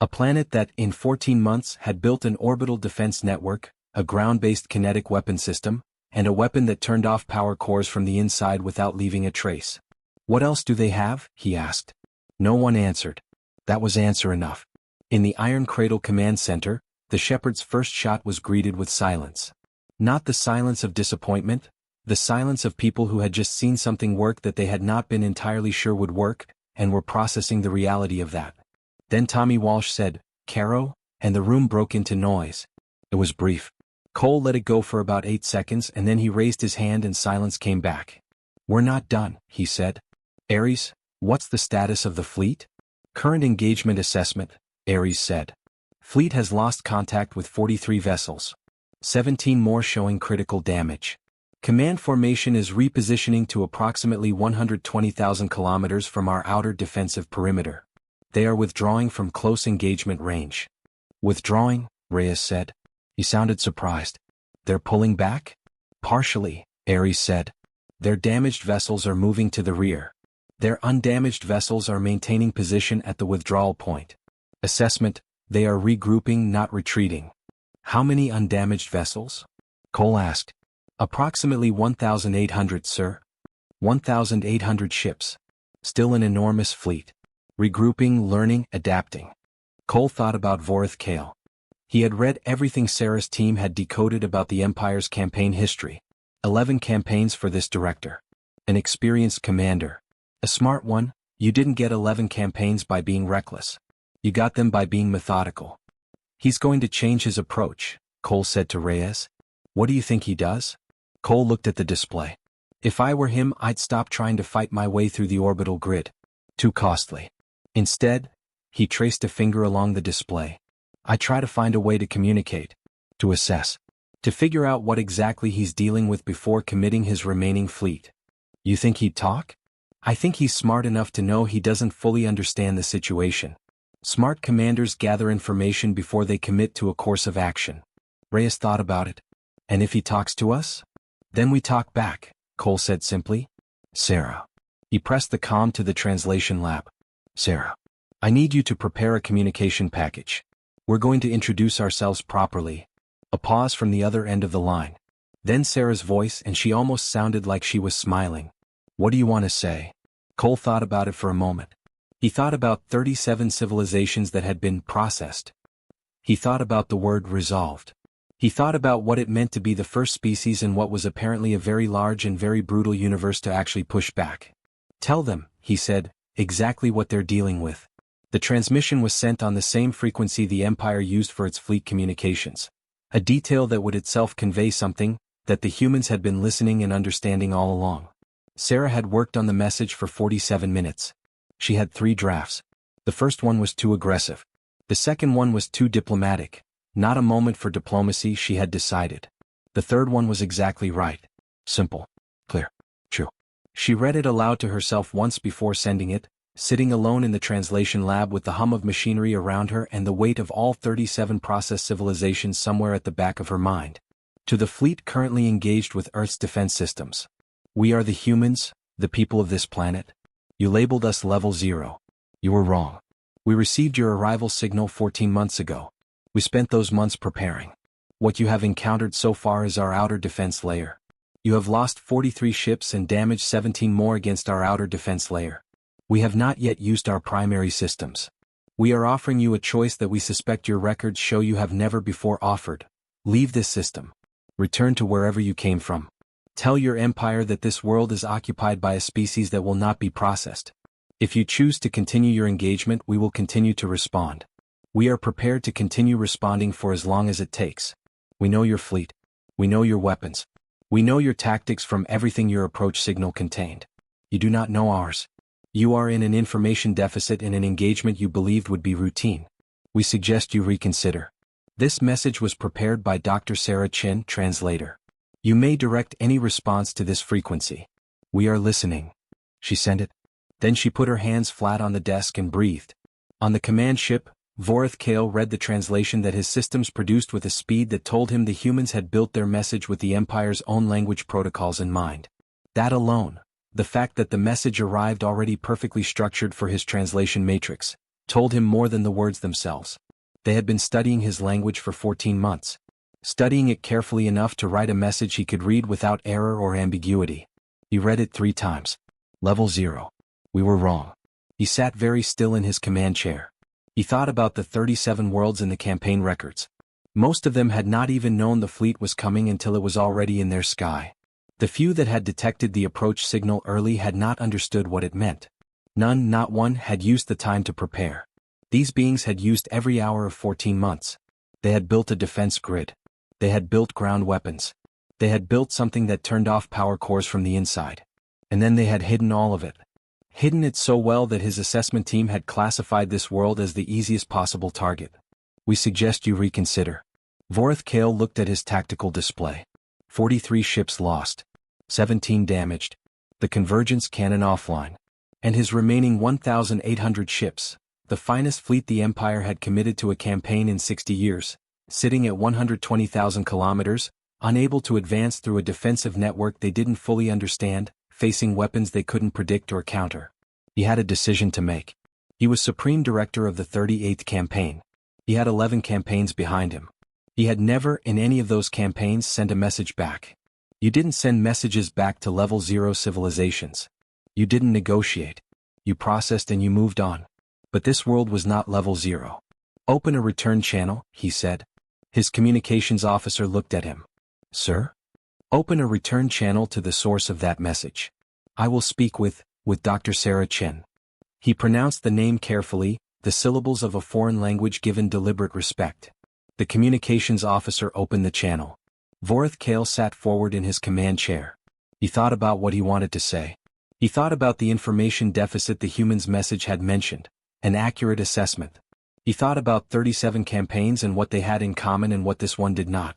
A planet that, in 14 months, had built an orbital defense network, a ground-based kinetic weapon system, and a weapon that turned off power cores from the inside without leaving a trace. What else do they have? He asked. No one answered. That was answer enough. In the Iron Cradle Command Center, the Shepherd's first shot was greeted with silence. Not the silence of disappointment, the silence of people who had just seen something work that they had not been entirely sure would work, and were processing the reality of that. Then Tommy Walsh said, "Caro," and the room broke into noise. It was brief. Cole let it go for about 8 seconds and then he raised his hand and silence came back. "We're not done," he said. "Ares, what's the status of the fleet?" "Current engagement assessment," Ares said. "Fleet has lost contact with 43 vessels. 17 more showing critical damage. Command formation is repositioning to approximately 120,000 kilometers from our outer defensive perimeter. They are withdrawing from close engagement range." "Withdrawing?" Reyes said. He sounded surprised. "They're pulling back?" "Partially," Ares said. "Their damaged vessels are moving to the rear. Their undamaged vessels are maintaining position at the withdrawal point. Assessment, they are regrouping, not retreating." "How many undamaged vessels?" Cole asked. "Approximately 1,800, sir. 1,800 ships. Still an enormous fleet. Regrouping, learning, adapting." Cole thought about Vorith Kale. He had read everything Sarah's team had decoded about the Empire's campaign history. 11 campaigns for this director. An experienced commander. A smart one. You didn't get 11 campaigns by being reckless. You got them by being methodical. "He's going to change his approach," Cole said to Reyes. "What do you think he does?" Cole looked at the display. "If I were him, I'd stop trying to fight my way through the orbital grid. Too costly. Instead," he traced a finger along the display, "I try to find a way to communicate, to assess, to figure out what exactly he's dealing with before committing his remaining fleet." "You think he'd talk?" "I think he's smart enough to know he doesn't fully understand the situation. Smart commanders gather information before they commit to a course of action." Reyes thought about it. "And if he talks to us?" "Then we talk back," Cole said simply. "Sarah." He pressed the comm to the translation lab. "Sarah, I need you to prepare a communication package. We're going to introduce ourselves properly." A pause from the other end of the line. Then Sarah's voice, and she almost sounded like she was smiling. "What do you want to say?" Cole thought about it for a moment. He thought about 37 civilizations that had been processed. He thought about the word resolved. He thought about what it meant to be the first species in what was apparently a very large and very brutal universe to actually push back. "Tell them," he said, "exactly what they're dealing with." The transmission was sent on the same frequency the Empire used for its fleet communications. A detail that would itself convey something, that the humans had been listening and understanding all along. Sarah had worked on the message for 47 minutes. She had 3 drafts. The first one was too aggressive. The second one was too diplomatic. Not a moment for diplomacy, she had decided. The third one was exactly right. Simple. Clear. True. She read it aloud to herself once before sending it, sitting alone in the translation lab with the hum of machinery around her and the weight of all 37 processed civilizations somewhere at the back of her mind. To the fleet currently engaged with Earth's defense systems. "We are the humans, the people of this planet. You labeled us level 0. You were wrong. We received your arrival signal 14 months ago. We spent those months preparing. What you have encountered so far is our outer defense layer. You have lost 43 ships and damaged 17 more against our outer defense layer. We have not yet used our primary systems. We are offering you a choice that we suspect your records show you have never before offered. Leave this system. Return to wherever you came from. Tell your empire that this world is occupied by a species that will not be processed. If you choose to continue your engagement, we will continue to respond. We are prepared to continue responding for as long as it takes. We know your fleet. We know your weapons. We know your tactics from everything your approach signal contained. You do not know ours. You are in an information deficit in an engagement you believed would be routine. We suggest you reconsider." This message was prepared by Dr. Sarah Chin, translator. "You may direct any response to this frequency. We are listening." She sent it. Then she put her hands flat on the desk and breathed. On the command ship, Vorith Kale read the translation that his systems produced with a speed that told him the humans had built their message with the Empire's own language protocols in mind. That alone, the fact that the message arrived already perfectly structured for his translation matrix, told him more than the words themselves. They had been studying his language for 14 months. studying it carefully enough to write a message he could read without error or ambiguity. He read it 3 times. Level 0. We were wrong. He sat very still in his command chair. He thought about the 37 worlds in the campaign records. Most of them had not even known the fleet was coming until it was already in their sky. The few that had detected the approach signal early had not understood what it meant. None, not one, had used the time to prepare. These beings had used every hour of 14 months. They had built a defense grid. They had built ground weapons. They had built something that turned off power cores from the inside. And then they had hidden all of it. Hidden it so well that his assessment team had classified this world as the easiest possible target. We suggest you reconsider. Vorith Kale looked at his tactical display. 43 ships lost. 17 damaged. The convergence cannon offline. And his remaining 1,800 ships, the finest fleet the Empire had committed to a campaign in 60 years, sitting at 120,000 kilometers, unable to advance through a defensive network they didn't fully understand, facing weapons they couldn't predict or counter. He had a decision to make. He was Supreme Director of the 38th campaign. He had 11 campaigns behind him. He had never in any of those campaigns sent a message back. You didn't send messages back to level 0 civilizations. You didn't negotiate. You processed and you moved on. But this world was not level 0. Open a return channel, he said. His communications officer looked at him. Sir? Open a return channel to the source of that message. I will speak with Dr. Sarah Chen. He pronounced the name carefully, the syllables of a foreign language given deliberate respect. The communications officer opened the channel. Vorith Kale sat forward in his command chair. He thought about what he wanted to say. He thought about the information deficit the human's message had mentioned, an accurate assessment. He thought about 37 campaigns and what they had in common and what this one did not.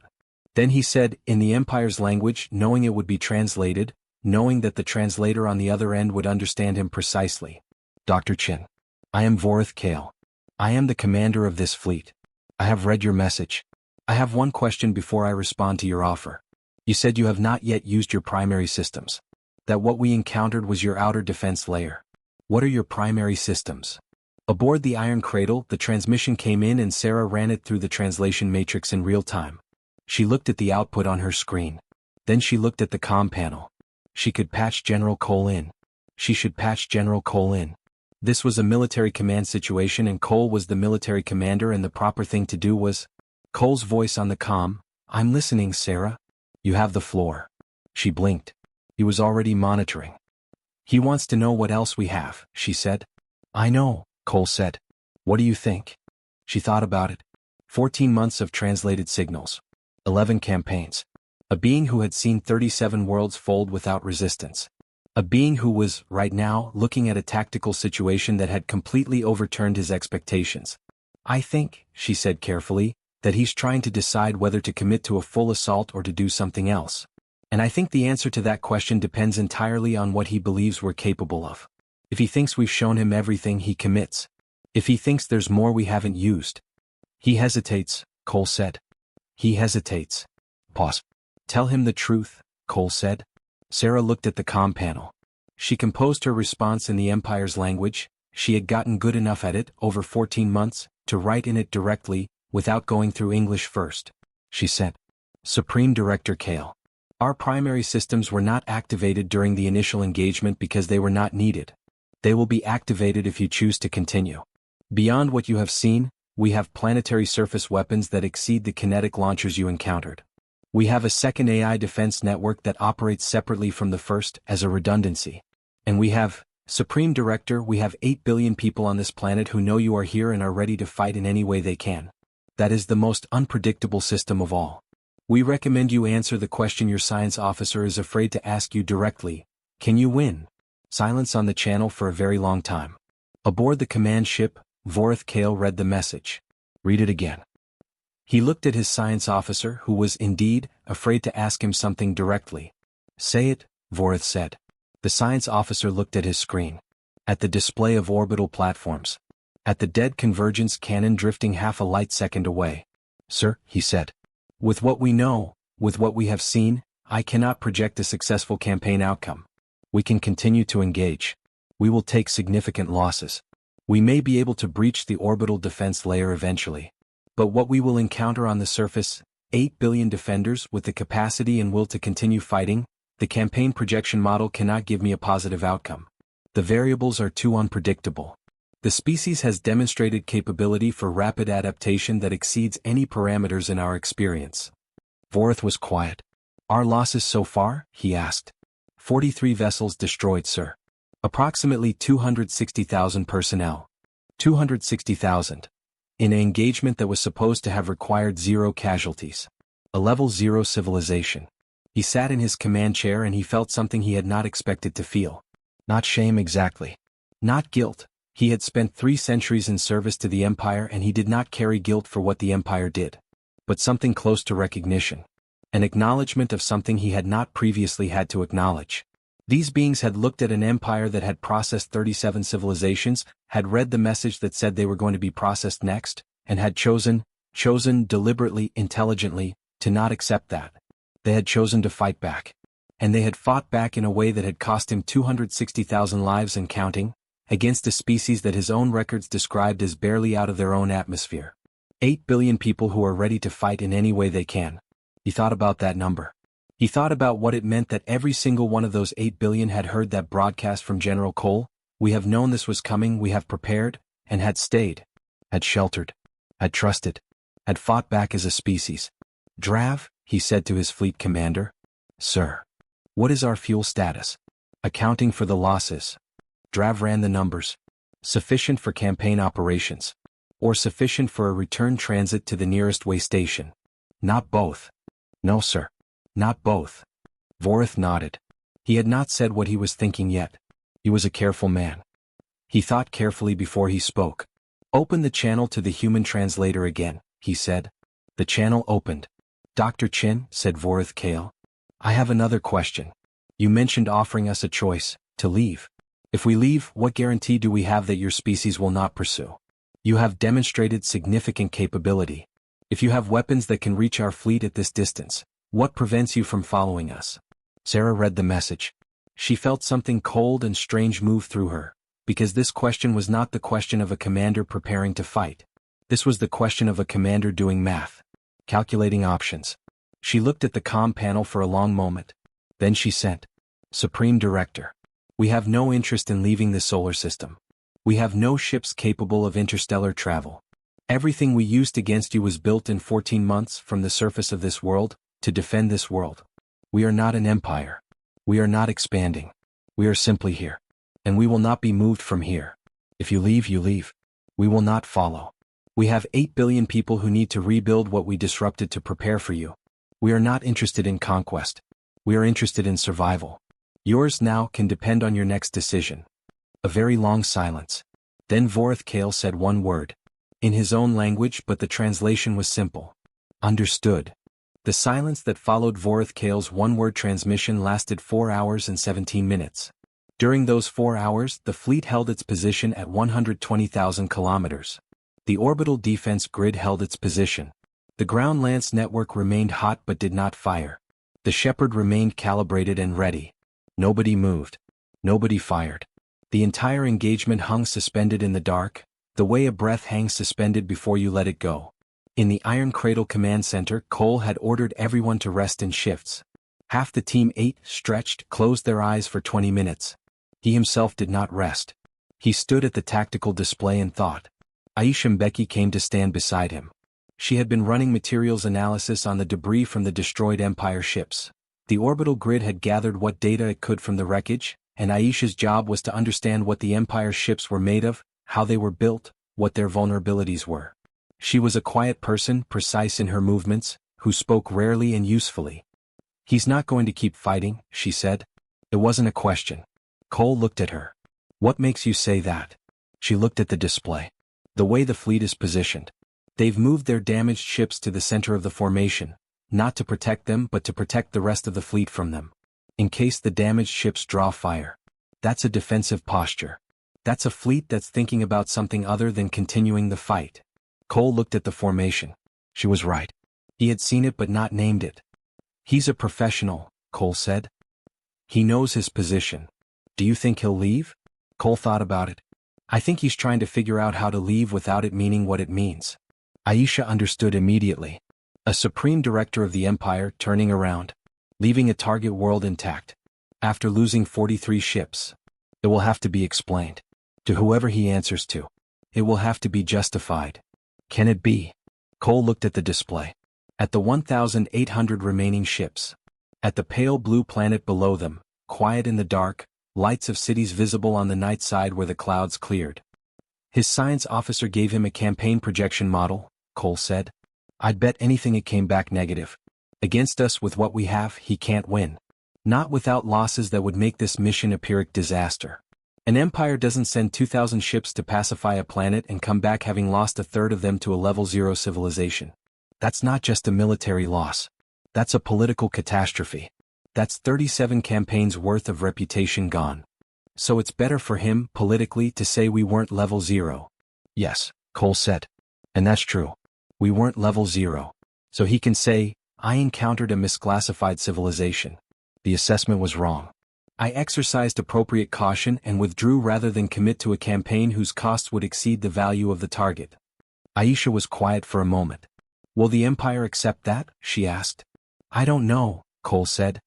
Then he said, in the Empire's language, knowing it would be translated, knowing that the translator on the other end would understand him precisely. Dr. Chen. I am Vorith Kale. I am the commander of this fleet. I have read your message. I have one question before I respond to your offer. You said you have not yet used your primary systems. That what we encountered was your outer defense layer. What are your primary systems? Aboard the Iron Cradle, the transmission came in and Sarah ran it through the translation matrix in real time. She looked at the output on her screen. Then she looked at the comm panel. She could patch General Cole in. She should patch General Cole in. This was a military command situation and Cole was the military commander and the proper thing to do was... Cole's voice on the comm, I'm listening, Sarah. You have the floor. She blinked. He was already monitoring. He wants to know what else we have, she said. I know, Cole said. What do you think? She thought about it. 14 months of translated signals. 11 campaigns. A being who had seen 37 worlds fold without resistance. A being who was, right now, looking at a tactical situation that had completely overturned his expectations. I think, she said carefully, that he's trying to decide whether to commit to a full assault or to do something else. And I think the answer to that question depends entirely on what he believes we're capable of. If he thinks we've shown him everything, he commits. If he thinks there's more we haven't used. He hesitates, Cole said. He hesitates. Pause. Tell him the truth, Cole said. Sarah looked at the comm panel. She composed her response in the Empire's language. She had gotten good enough at it, over 14 months, to write in it directly, without going through English first. She said. Supreme Director Kale. Our primary systems were not activated during the initial engagement because they were not needed. They will be activated if you choose to continue. Beyond what you have seen, we have planetary surface weapons that exceed the kinetic launchers you encountered. We have a second AI defense network that operates separately from the first as a redundancy. And we have, Supreme Director, we have 8 billion people on this planet who know you are here and are ready to fight in any way they can. That is the most unpredictable system of all. We recommend you answer the question your science officer is afraid to ask you directly. Can you win? Silence on the channel for a very long time. Aboard the command ship, Vorith Kale read the message. Read it again. He looked at his science officer, who was, indeed, afraid to ask him something directly. Say it, Vorith said. The science officer looked at his screen. At the display of orbital platforms. At the dead convergence cannon drifting half a light second away. Sir, he said. With what we know, with what we have seen, I cannot project a successful campaign outcome. We can continue to engage. We will take significant losses. We may be able to breach the orbital defense layer eventually. But what we will encounter on the surface, 8 billion defenders with the capacity and will to continue fighting. The campaign projection model cannot give me a positive outcome. The variables are too unpredictable. The species has demonstrated capability for rapid adaptation that exceeds any parameters in our experience. Vorth was quiet. Our losses so far? He asked. 43 vessels destroyed, sir. Approximately 260,000 personnel. 260,000. In an engagement that was supposed to have required 0 casualties. A level 0 civilization. He sat in his command chair and he felt something he had not expected to feel. Not shame exactly. Not guilt. He had spent 3 centuries in service to the Empire and he did not carry guilt for what the Empire did. But something close to recognition. An acknowledgement of something he had not previously had to acknowledge. These beings had looked at an empire that had processed 37 civilizations, had read the message that said they were going to be processed next, and had chosen deliberately, intelligently, to not accept that. They had chosen to fight back. And they had fought back in a way that had cost him 260,000 lives and counting, against a species that his own records described as barely out of their own atmosphere. 8 billion people who are ready to fight in any way they can. He thought about that number. He thought about what it meant that every single one of those 8 billion had heard that broadcast from General Cole. We have known this was coming, we have prepared, and had stayed, had sheltered, had trusted, had fought back as a species. Drav, he said to his fleet commander. Sir. What is our fuel status? Accounting for the losses. Drav ran the numbers. Sufficient for campaign operations. Or sufficient for a return transit to the nearest way station. Not both. No, sir. Not both. Vorth nodded. He had not said what he was thinking yet. He was a careful man. He thought carefully before he spoke. Open the channel to the human translator again, he said. The channel opened. Dr. Chin, said Vorth Kale. I have another question. You mentioned offering us a choice, to leave. If we leave, what guarantee do we have that your species will not pursue? You have demonstrated significant capability. If you have weapons that can reach our fleet at this distance, what prevents you from following us? Sarah read the message. She felt something cold and strange move through her, because this question was not the question of a commander preparing to fight. This was the question of a commander doing math. Calculating options. She looked at the comm panel for a long moment. Then she sent. Supreme Director. We have no interest in leaving the solar system. We have no ships capable of interstellar travel. Everything we used against you was built in 14 months from the surface of this world, to defend this world. We are not an empire. We are not expanding. We are simply here. And we will not be moved from here. If you leave, you leave. We will not follow. We have 8 billion people who need to rebuild what we disrupted to prepare for you. We are not interested in conquest. We are interested in survival. Yours now can depend on your next decision. A very long silence. Then Vorth Kale said one word. In his own language, but the translation was simple. Understood. The silence that followed Vorth Kale's one-word transmission lasted 4 hours and 17 minutes. During those 4 hours, the fleet held its position at 120,000 kilometers. The orbital defense grid held its position. The ground lance network remained hot but did not fire. The Shepherd remained calibrated and ready. Nobody moved. Nobody fired. The entire engagement hung suspended in the dark, the way a breath hangs suspended before you let it go. In the Iron Cradle Command Center, Cole had ordered everyone to rest in shifts. Half the team ate, stretched, closed their eyes for 20 minutes. He himself did not rest. He stood at the tactical display and thought. Aisha Mbeki came to stand beside him. She had been running materials analysis on the debris from the destroyed Empire ships. The orbital grid had gathered what data it could from the wreckage, and Aisha's job was to understand what the Empire ships were made of, how they were built, what their vulnerabilities were. She was a quiet person, precise in her movements, who spoke rarely and usefully. He's not going to keep fighting, she said. It wasn't a question. Cole looked at her. What makes you say that? She looked at the display. The way the fleet is positioned. They've moved their damaged ships to the center of the formation, not to protect them but to protect the rest of the fleet from them. In case the damaged ships draw fire. That's a defensive posture. That's a fleet that's thinking about something other than continuing the fight. Cole looked at the formation. She was right. He had seen it but not named it. He's a professional, Cole said. He knows his position. Do you think he'll leave? Cole thought about it. I think he's trying to figure out how to leave without it meaning what it means. Aisha understood immediately. A supreme director of the empire turning around, leaving a target world intact. After losing 43 ships. It will have to be explained. To whoever he answers to. It will have to be justified. Can it be? Cole looked at the display. At the 1,800 remaining ships. At the pale blue planet below them, quiet in the dark, lights of cities visible on the night side where the clouds cleared. His science officer gave him a campaign projection model, Cole said. I'd bet anything it came back negative. Against us with what we have, he can't win. Not without losses that would make this mission a Pyrrhic disaster. An empire doesn't send 2,000 ships to pacify a planet and come back having lost a third of them to a level 0 civilization. That's not just a military loss. That's a political catastrophe. That's 37 campaigns worth of reputation gone. So it's better for him, politically, to say we weren't level 0. Yes, Cole said. And that's true. We weren't level 0. So he can say, I encountered a misclassified civilization. The assessment was wrong. I exercised appropriate caution and withdrew rather than commit to a campaign whose costs would exceed the value of the target. Aisha was quiet for a moment. Will the Empire accept that? She asked. I don't know, Cole said.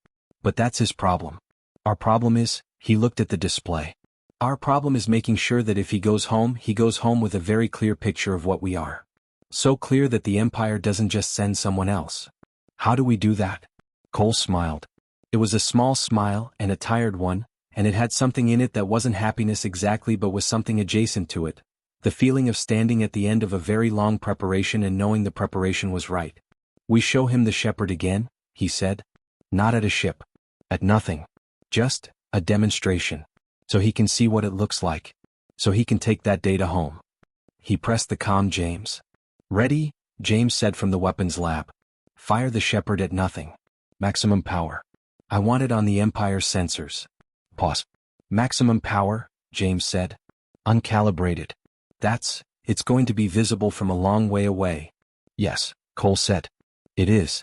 But that's his problem. Our problem is, he looked at the display. Our problem is making sure that if he goes home with a very clear picture of what we are. So clear that the Empire doesn't just send someone else. How do we do that? Cole smiled. It was a small smile and a tired one, and it had something in it that wasn't happiness exactly but was something adjacent to it. The feeling of standing at the end of a very long preparation and knowing the preparation was right. We show him the shepherd again, he said. Not at a ship. At nothing. Just a demonstration. So he can see what it looks like. So he can take that data home. He pressed the comm James. Ready? James said from the weapons lab. Fire the shepherd at nothing. Maximum power. I want it on the Empire's sensors. Pause. Maximum power, James said. Uncalibrated. It's going to be visible from a long way away. Yes, Cole said. It is.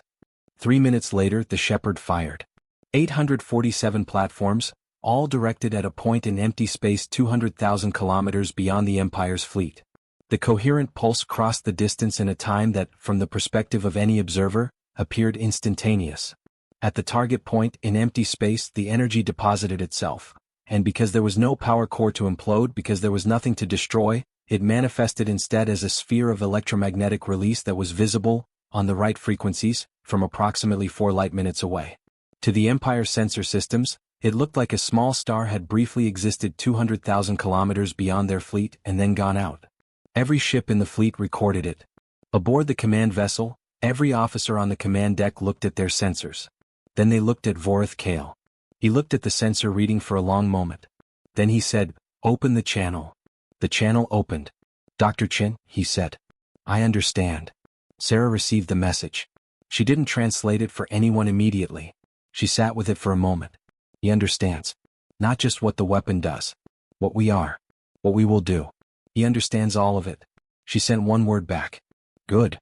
3 minutes later, the shepherd fired. 847 platforms, all directed at a point in empty space 200,000 kilometers beyond the Empire's fleet. The coherent pulse crossed the distance in a time that, from the perspective of any observer, appeared instantaneous. At the target point in empty space, the energy deposited itself, and because there was no power core to implode, because there was nothing to destroy, it manifested instead as a sphere of electromagnetic release that was visible, on the right frequencies, from approximately 4 light minutes away. To the Empire sensor systems, it looked like a small star had briefly existed 200,000 kilometers beyond their fleet and then gone out. Every ship in the fleet recorded it. Aboard the command vessel, every officer on the command deck looked at their sensors. Then they looked at Vorith Kale. He looked at the sensor reading for a long moment. Then he said, Open the channel. The channel opened. Dr. Chin, he said. I understand. Sarah received the message. She didn't translate it for anyone immediately. She sat with it for a moment. He understands. Not just what the weapon does. What we are. What we will do. He understands all of it. She sent one word back. Good.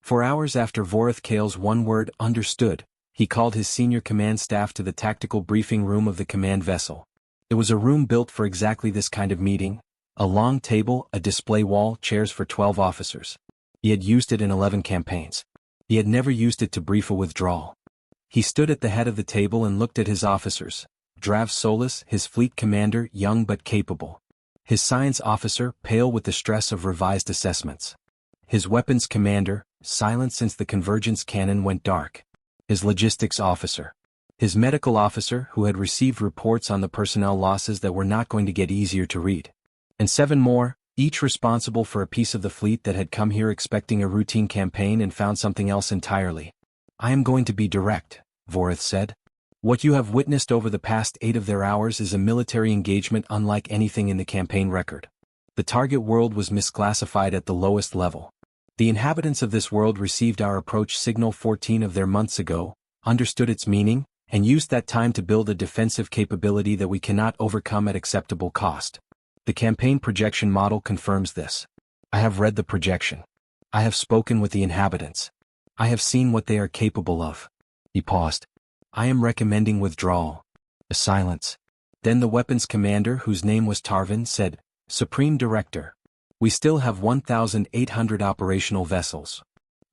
4 hours after Vorith Kale's one word, understood, he called his senior command staff to the tactical briefing room of the command vessel. It was a room built for exactly this kind of meeting. A long table, a display wall, chairs for 12 officers. He had used it in 11 campaigns. He had never used it to brief a withdrawal. He stood at the head of the table and looked at his officers. Drav Solis, his fleet commander, young but capable. His science officer, pale with the stress of revised assessments. His weapons commander, silent since the convergence cannon went dark. His logistics officer. His medical officer who had received reports on the personnel losses that were not going to get easier to read. And 7 more, each responsible for a piece of the fleet that had come here expecting a routine campaign and found something else entirely. I am going to be direct, Vorith said. What you have witnessed over the past 8 of their hours is a military engagement unlike anything in the campaign record. The target world was misclassified at the lowest level. The inhabitants of this world received our approach signal 14 of their months ago, understood its meaning, and used that time to build a defensive capability that we cannot overcome at acceptable cost. The campaign projection model confirms this. I have read the projection. I have spoken with the inhabitants. I have seen what they are capable of. He paused. I am recommending withdrawal. A silence. Then the weapons commander, whose name was Tarvin, said, Supreme Director. We still have 1,800 operational vessels.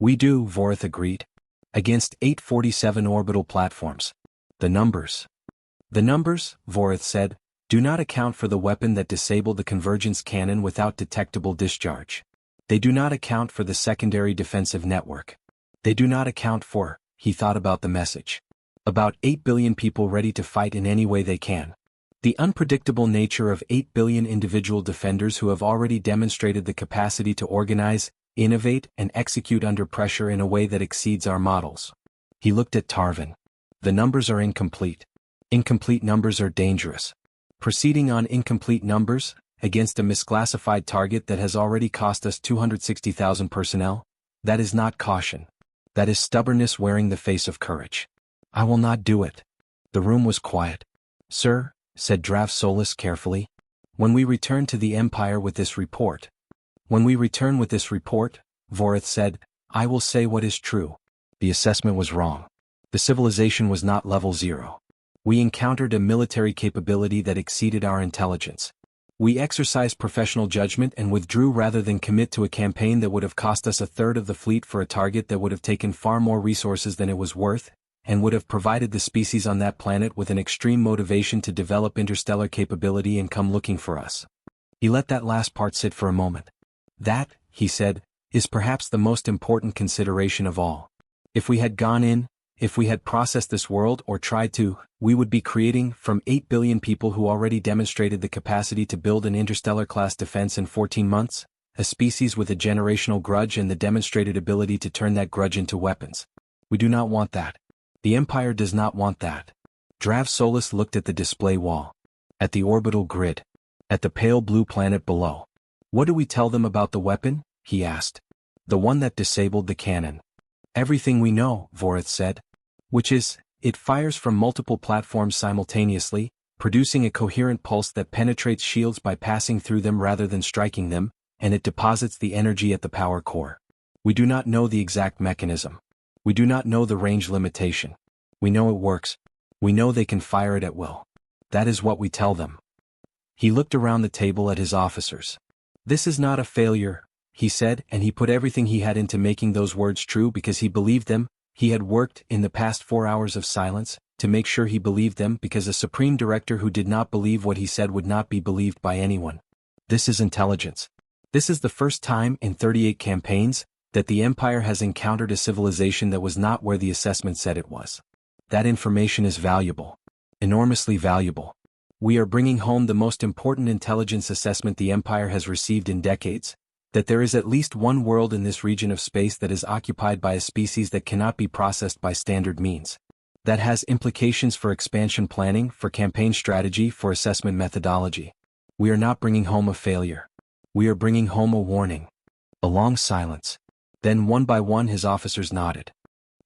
We do, Vorith agreed. Against 847 orbital platforms. The numbers. The numbers, Vorith said, do not account for the weapon that disabled the convergence cannon without detectable discharge. They do not account for the secondary defensive network. They do not account for, he thought about the message. About 8 billion people ready to fight in any way they can. The unpredictable nature of 8 billion individual defenders who have already demonstrated the capacity to organize, innovate, and execute under pressure in a way that exceeds our models. He looked at Tarvin. The numbers are incomplete. Incomplete numbers are dangerous. Proceeding on incomplete numbers, against a misclassified target that has already cost us 260,000 personnel, that is not caution. That is stubbornness wearing the face of courage. I will not do it. The room was quiet. Sir, said Defenseless carefully, when we return to the Empire with this report. When we return with this report, Vorith said, I will say what is true. The assessment was wrong. The civilization was not level 0. We encountered a military capability that exceeded our intelligence. We exercised professional judgment and withdrew rather than commit to a campaign that would have cost us a third of the fleet for a target that would have taken far more resources than it was worth, and would have provided the species on that planet with an extreme motivation to develop interstellar capability and come looking for us. He let that last part sit for a moment. That, he said, is perhaps the most important consideration of all. If we had gone in, if we had processed this world or tried to, we would be creating, from 8 billion people who already demonstrated the capacity to build an interstellar-class defense in 14 months, a species with a generational grudge and the demonstrated ability to turn that grudge into weapons. We do not want that. The Empire does not want that. Defenseless looked at the display wall. At the orbital grid. At the pale blue planet below. What do we tell them about the weapon? He asked. The one that disabled the cannon. Everything we know, Vorith said. Which is, it fires from multiple platforms simultaneously, producing a coherent pulse that penetrates shields by passing through them rather than striking them, and it deposits the energy at the power core. We do not know the exact mechanism. We do not know the range limitation. We know it works. We know they can fire it at will. That is what we tell them. He looked around the table at his officers. This is not a failure, he said, and he put everything he had into making those words true because he believed them. He had worked, in the past 4 hours of silence, to make sure he believed them because a supreme director who did not believe what he said would not be believed by anyone. This is intelligence. This is the first time in 38 campaigns that the Empire has encountered a civilization that was not where the assessment said it was. That information is valuable. Enormously valuable. We are bringing home the most important intelligence assessment the Empire has received in decades. That there is at least one world in this region of space that is occupied by a species that cannot be processed by standard means. That has implications for expansion planning, for campaign strategy, for assessment methodology. We are not bringing home a failure. We are bringing home a warning. A long silence. Then one by one his officers nodded.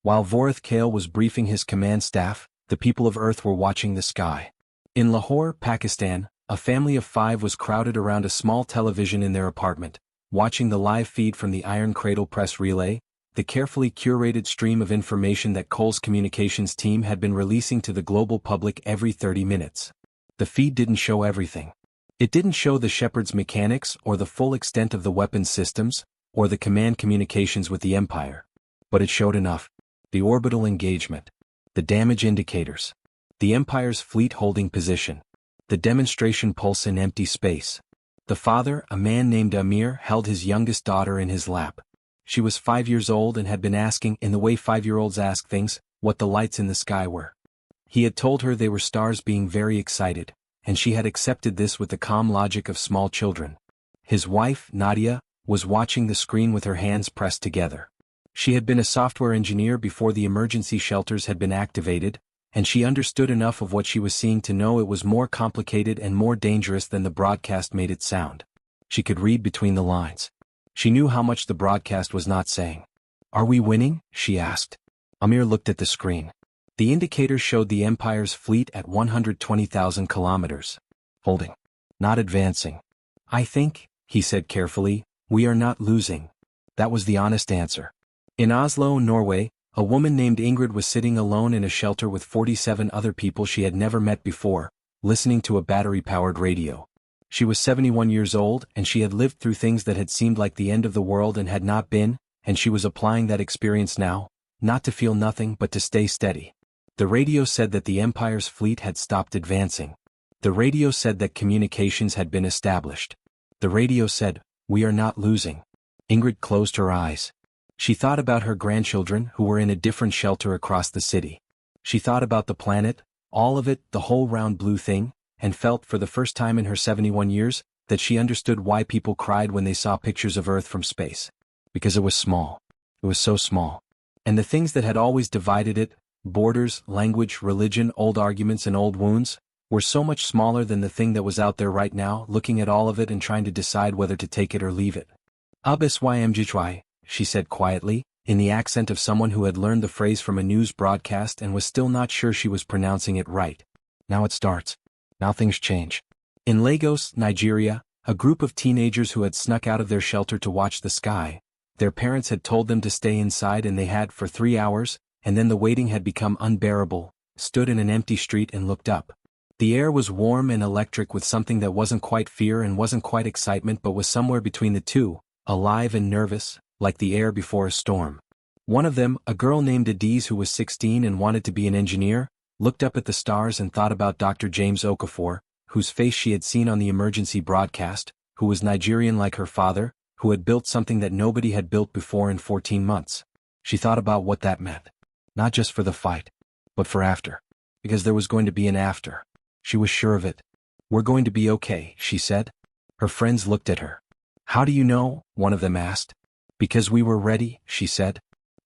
While Vorith Kale was briefing his command staff, the people of Earth were watching the sky. In Lahore, Pakistan, a family of 5 was crowded around a small television in their apartment, watching the live feed from the Iron Cradle press relay, the carefully curated stream of information that Cole's communications team had been releasing to the global public every 30 minutes. The feed didn't show everything. It didn't show the Shepherd's mechanics or the full extent of the weapons systems, or the command communications with the Empire. But it showed enough. The orbital engagement. The damage indicators. The Empire's fleet holding position. The demonstration pulse in empty space. The father, a man named Amir, held his youngest daughter in his lap. She was 5 years old and had been asking, in the way 5-year-olds ask things, what the lights in the sky were. He had told her they were stars, being very excited, and she had accepted this with the calm logic of small children. His wife, Nadia, was watching the screen with her hands pressed together. She had been a software engineer before the emergency shelters had been activated, and she understood enough of what she was seeing to know it was more complicated and more dangerous than the broadcast made it sound. She could read between the lines. She knew how much the broadcast was not saying. Are we winning? She asked. Amir looked at the screen. The indicators showed the Empire's fleet at 120,000 kilometers. Holding. Not advancing. I think, he said carefully, we are not losing. That was the honest answer. In Oslo, Norway, a woman named Ingrid was sitting alone in a shelter with 47 other people she had never met before, listening to a battery-powered radio. She was 71 years old and she had lived through things that had seemed like the end of the world and had not been, and she was applying that experience now, not to feel nothing but to stay steady. The radio said that the Empire's fleet had stopped advancing. The radio said that communications had been established. The radio said, "We are not losing." Ingrid closed her eyes. She thought about her grandchildren who were in a different shelter across the city. She thought about the planet, all of it, the whole round blue thing, and felt for the first time in her 71 years that she understood why people cried when they saw pictures of Earth from space. Because it was small. It was so small. And the things that had always divided it, borders, language, religion, old arguments and old wounds, were so much smaller than the thing that was out there right now, looking at all of it and trying to decide whether to take it or leave it. HFY, she said quietly, in the accent of someone who had learned the phrase from a news broadcast and was still not sure she was pronouncing it right. Now it starts. Now things change. In Lagos, Nigeria, a group of teenagers who had snuck out of their shelter to watch the sky. Their parents had told them to stay inside and they had for 3 hours, and then the waiting had become unbearable, stood in an empty street and looked up. The air was warm and electric with something that wasn't quite fear and wasn't quite excitement but was somewhere between the two, alive and nervous, like the air before a storm. One of them, a girl named Adiz who was 16 and wanted to be an engineer, looked up at the stars and thought about Dr. James Okafor, whose face she had seen on the emergency broadcast, who was Nigerian like her father, who had built something that nobody had built before in 14 months. She thought about what that meant. Not just for the fight, but for after. Because there was going to be an after. She was sure of it. "We're going to be okay," she said. Her friends looked at her. "How do you know?" one of them asked. "Because we were ready," she said.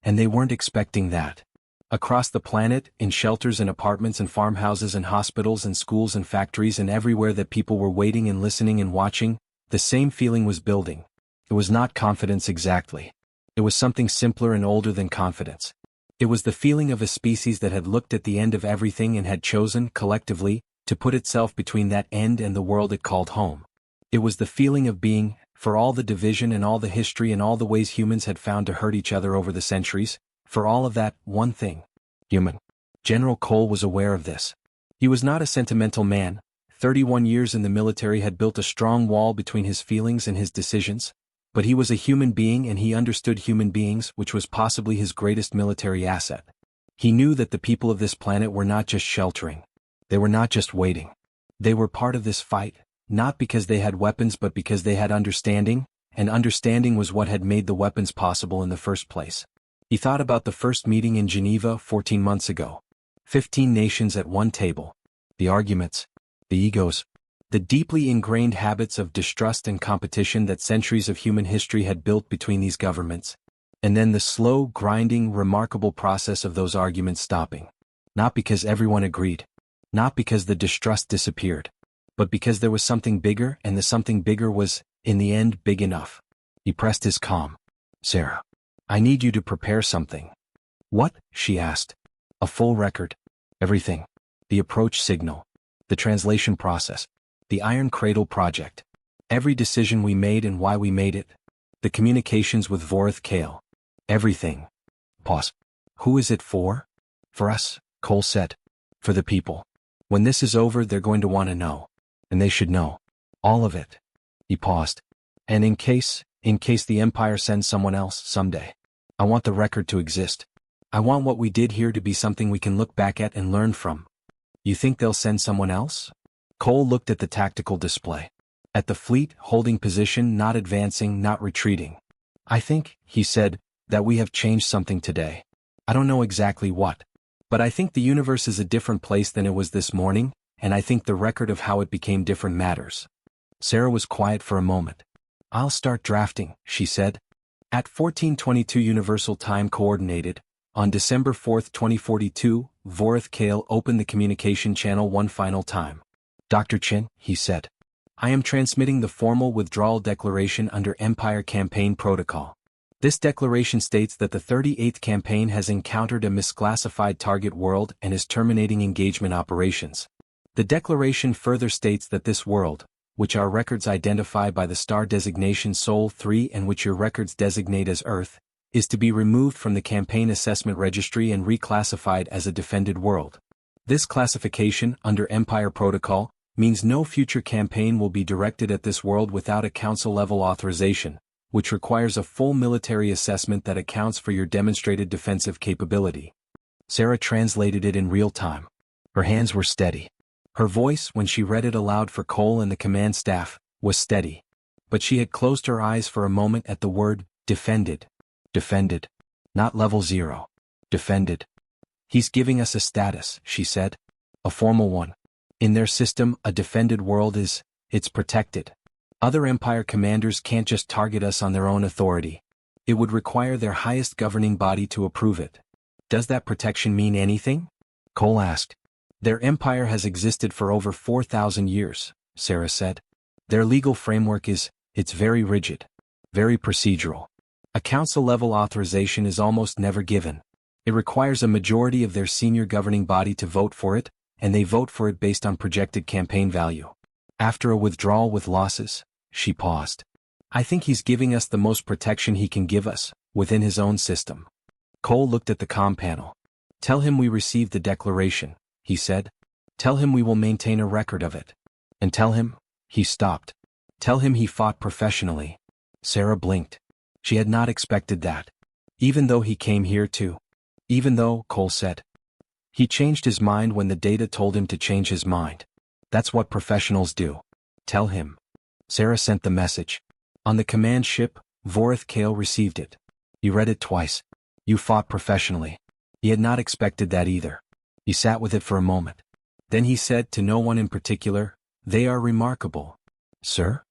And they weren't expecting that. Across the planet, in shelters and apartments and farmhouses and hospitals and schools and factories and everywhere that people were waiting and listening and watching, the same feeling was building. It was not confidence exactly. It was something simpler and older than confidence. It was the feeling of a species that had looked at the end of everything and had chosen, collectively, to put itself between that end and the world it called home. It was the feeling of being, for all the division and all the history and all the ways humans had found to hurt each other over the centuries, for all of that, one thing. Human. General Cole was aware of this. He was not a sentimental man. 31 years in the military had built a strong wall between his feelings and his decisions, but he was a human being and he understood human beings, which was possibly his greatest military asset. He knew that the people of this planet were not just sheltering. They were not just waiting. They were part of this fight, not because they had weapons but because they had understanding, and understanding was what had made the weapons possible in the first place. He thought about the first meeting in Geneva 14 months ago. 15 nations at one table. The arguments, the egos, the deeply ingrained habits of distrust and competition that centuries of human history had built between these governments. And then the slow, grinding, remarkable process of those arguments stopping. Not because everyone agreed. Not because the distrust disappeared. But because there was something bigger and the something bigger was, in the end, big enough. He pressed his calm. "Sarah, I need you to prepare something." "What?" she asked. "A full record. Everything. The approach signal. The translation process. The Iron Cradle project. Every decision we made and why we made it. The communications with Vorith Kale. Everything." Pause. "Who is it for?" "For us," Cole said. "For the people. When this is over they're going to want to know. And they should know. All of it." He paused. "And in case the Empire sends someone else someday. I want the record to exist. I want what we did here to be something we can look back at and learn from." "You think they'll send someone else?" Cole looked at the tactical display. At the fleet, holding position, not advancing, not retreating. "I think," he said, "that we have changed something today. I don't know exactly what. But I think the universe is a different place than it was this morning, and I think the record of how it became different matters." Sarah was quiet for a moment. "I'll start drafting," she said. At 14:22 Universal Time Coordinated, on December 4, 2042, Vorith Kale opened the communication channel one final time. "Dr. Chin," he said. "I am transmitting the formal withdrawal declaration under Empire Campaign Protocol. This declaration states that the 38th campaign has encountered a misclassified target world and is terminating engagement operations. The declaration further states that this world, which our records identify by the star designation Sol 3 and which your records designate as Earth, is to be removed from the campaign assessment registry and reclassified as a defended world. This classification, under Empire Protocol, means no future campaign will be directed at this world without a council-level authorization, which requires a full military assessment that accounts for your demonstrated defensive capability. Sarah translated it in real time. Her hands were steady. Her voice, when she read it aloud for Cole and the command staff, was steady. But she had closed her eyes for a moment at the word, defended. Defended. Not level 0. Defended. He's giving us a status, she said. A formal one. In their system, a defended world it's protected. Other Empire commanders can't just target us on their own authority. It would require their highest governing body to approve it. Does that protection mean anything? Cole asked. Their empire has existed for over 4,000 years, Sarah said. Their legal framework it's very rigid. Very procedural. A council-level authorization is almost never given. It requires a majority of their senior governing body to vote for it, and they vote for it based on projected campaign value. After a withdrawal with losses, she paused. I think he's giving us the most protection he can give us, within his own system. Cole looked at the comm panel. Tell him we received the declaration, he said. Tell him we will maintain a record of it. And tell him, he stopped. Tell him he fought professionally. Sarah blinked. She had not expected that. Even though he came here too. Even though, Cole said. He changed his mind when the data told him to change his mind. That's what professionals do. Tell him. Sarah sent the message. On the command ship, Vorith Kale received it. He read it twice. You fought professionally. He had not expected that either. He sat with it for a moment. Then he said to no one in particular, they are remarkable. Sir?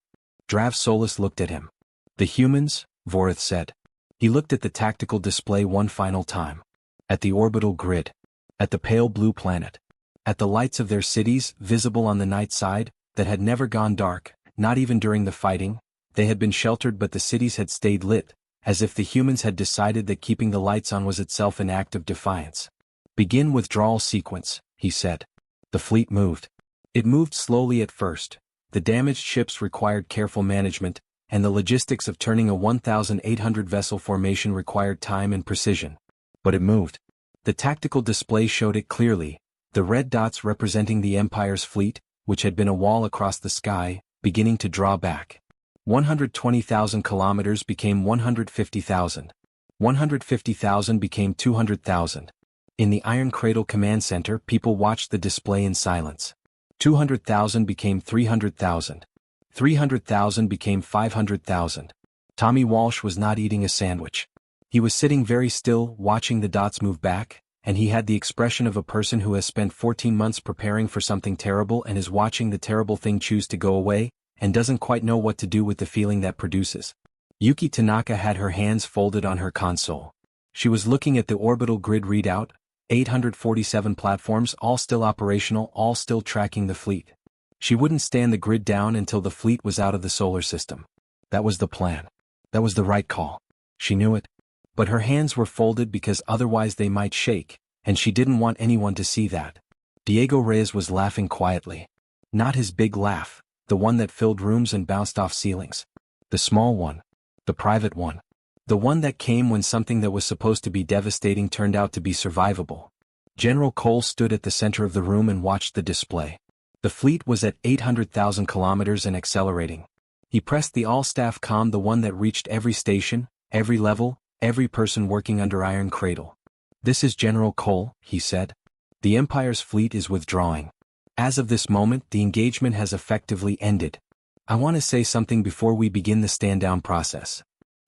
Drav Solis looked at him. The humans, Vorith said. He looked at the tactical display one final time. At the orbital grid. At the pale blue planet. At the lights of their cities, visible on the night side, that had never gone dark, not even during the fighting. They had been sheltered but the cities had stayed lit, as if the humans had decided that keeping the lights on was itself an act of defiance. Begin withdrawal sequence, he said. The fleet moved. It moved slowly at first. The damaged ships required careful management, and the logistics of turning a 1,800 vessel formation required time and precision. But it moved. The tactical display showed it clearly, the red dots representing the Empire's fleet, which had been a wall across the sky, beginning to draw back. 120,000 kilometers became 150,000. 150,000 became 200,000. In the Iron Cradle Command Center, people watched the display in silence. 200,000 became 300,000. 300,000 became 500,000. Tommy Walsh was not eating a sandwich. He was sitting very still, watching the dots move back, and he had the expression of a person who has spent 14 months preparing for something terrible and is watching the terrible thing choose to go away, and doesn't quite know what to do with the feeling that produces. Yuki Tanaka had her hands folded on her console. She was looking at the orbital grid readout, 847 platforms, all still operational, all still tracking the fleet. She wouldn't stand the grid down until the fleet was out of the solar system. That was the plan. That was the right call. She knew it. But her hands were folded because otherwise they might shake, and she didn't want anyone to see that. Diego Reyes was laughing quietly. Not his big laugh, the one that filled rooms and bounced off ceilings. The small one. The private one. The one that came when something that was supposed to be devastating turned out to be survivable. General Cole stood at the center of the room and watched the display. The fleet was at 800,000 kilometers and accelerating. He pressed the all-staff comm, the one that reached every station, every level, every person working under Iron Cradle. This is General Cole, he said. The Empire's fleet is withdrawing. As of this moment, the engagement has effectively ended. I want to say something before we begin the stand-down process.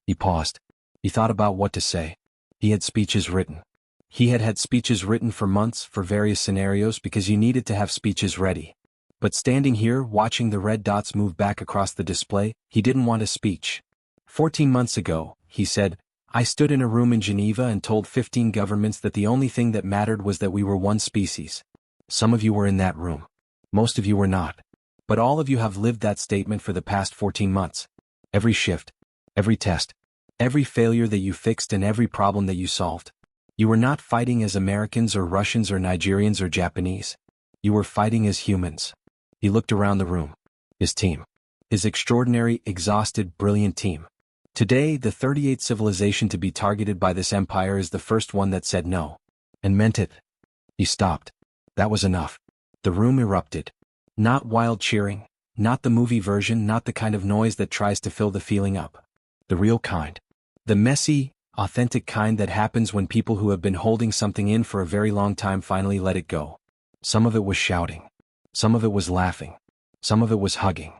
He paused. He thought about what to say. He had speeches written. He had had speeches written for months for various scenarios because you needed to have speeches ready. But standing here, watching the red dots move back across the display, he didn't want a speech. 14 months ago, he said, I stood in a room in Geneva and told 15 governments that the only thing that mattered was that we were one species. Some of you were in that room. Most of you were not. But all of you have lived that statement for the past 14 months. Every shift. Every test. Every failure that you fixed and every problem that you solved. You were not fighting as Americans or Russians or Nigerians or Japanese. You were fighting as humans. He looked around the room. His team. His extraordinary, exhausted, brilliant team. Today, the 38th civilization to be targeted by this empire is the first one that said no. And meant it. He stopped. That was enough. The room erupted. Not wild cheering. Not the movie version, not the kind of noise that tries to fill the feeling up. The real kind. The messy, authentic kind that happens when people who have been holding something in for a very long time finally let it go. Some of it was shouting. Some of it was laughing. Some of it was hugging.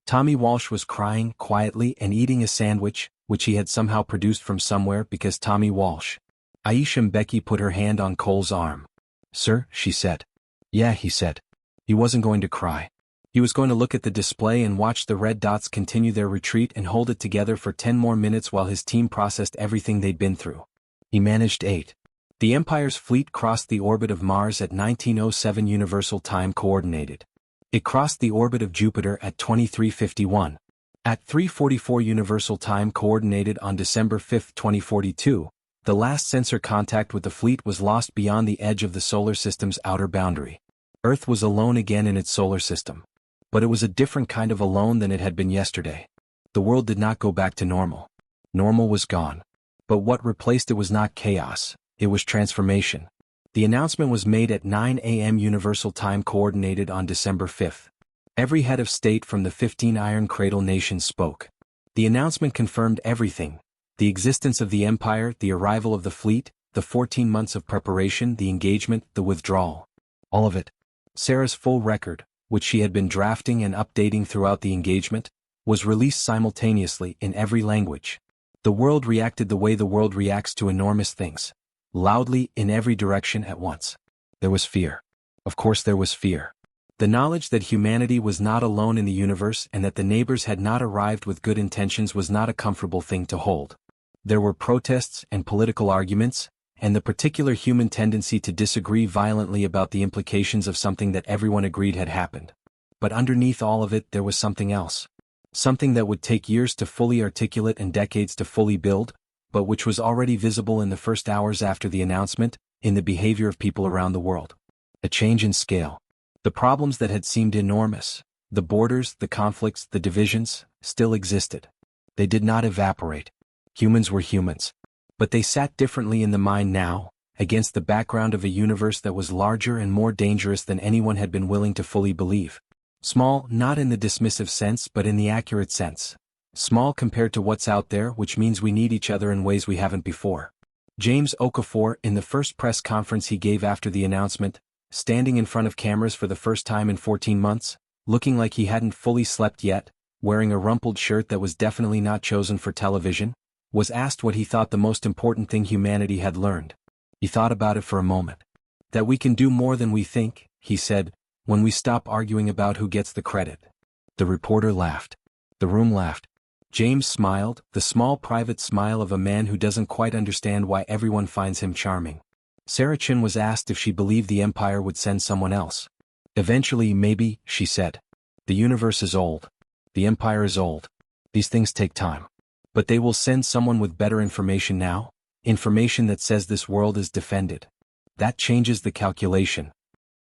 Tommy Walsh was crying quietly and eating a sandwich, which he had somehow produced from somewhere because Tommy Walsh. Aisha Mbeki put her hand on Cole's arm. "Sir," she said. "Yeah," he said. He wasn't going to cry. He was going to look at the display and watch the red dots continue their retreat and hold it together for 10 more minutes while his team processed everything they'd been through. He managed 8. The Empire's fleet crossed the orbit of Mars at 1907 Universal Time Coordinated. It crossed the orbit of Jupiter at 2351. At 3:44 Universal Time Coordinated on December 5, 2042, the last sensor contact with the fleet was lost beyond the edge of the solar system's outer boundary. Earth was alone again in its solar system. But it was a different kind of alone than it had been yesterday. The world did not go back to normal. Normal was gone. But what replaced it was not chaos, it was transformation. The announcement was made at 9 a.m. Universal Time Coordinated on December 5. Every head of state from the 15 Iron Cradle nations spoke. The announcement confirmed everything: the existence of the Empire, the arrival of the fleet, the 14 months of preparation, the engagement, the withdrawal. All of it. Sarah's full record, which she had been drafting and updating throughout the engagement, was released simultaneously in every language. The world reacted the way the world reacts to enormous things. Loudly, in every direction at once. There was fear. Of course there was fear. The knowledge that humanity was not alone in the universe and that the neighbors had not arrived with good intentions was not a comfortable thing to hold. There were protests and political arguments, and the particular human tendency to disagree violently about the implications of something that everyone agreed had happened. But underneath all of it there was something else. Something that would take years to fully articulate and decades to fully build, but which was already visible in the first hours after the announcement, in the behavior of people around the world. A change in scale. The problems that had seemed enormous, the borders, the conflicts, the divisions, still existed. They did not evaporate. Humans were humans. But they sat differently in the mind now, against the background of a universe that was larger and more dangerous than anyone had been willing to fully believe. Small, not in the dismissive sense but in the accurate sense. Small compared to what's out there, which means we need each other in ways we haven't before. James Okafor, in the first press conference he gave after the announcement, standing in front of cameras for the first time in 14 months, looking like he hadn't fully slept yet, wearing a rumpled shirt that was definitely not chosen for television, was asked what he thought the most important thing humanity had learned. He thought about it for a moment. That we can do more than we think, he said, when we stop arguing about who gets the credit. The reporter laughed. The room laughed. James smiled, the small private smile of a man who doesn't quite understand why everyone finds him charming. Sarah Chin was asked if she believed the Empire would send someone else. Eventually, maybe, she said. The universe is old. The Empire is old. These things take time. But they will send someone with better information now, information that says this world is defended. That changes the calculation.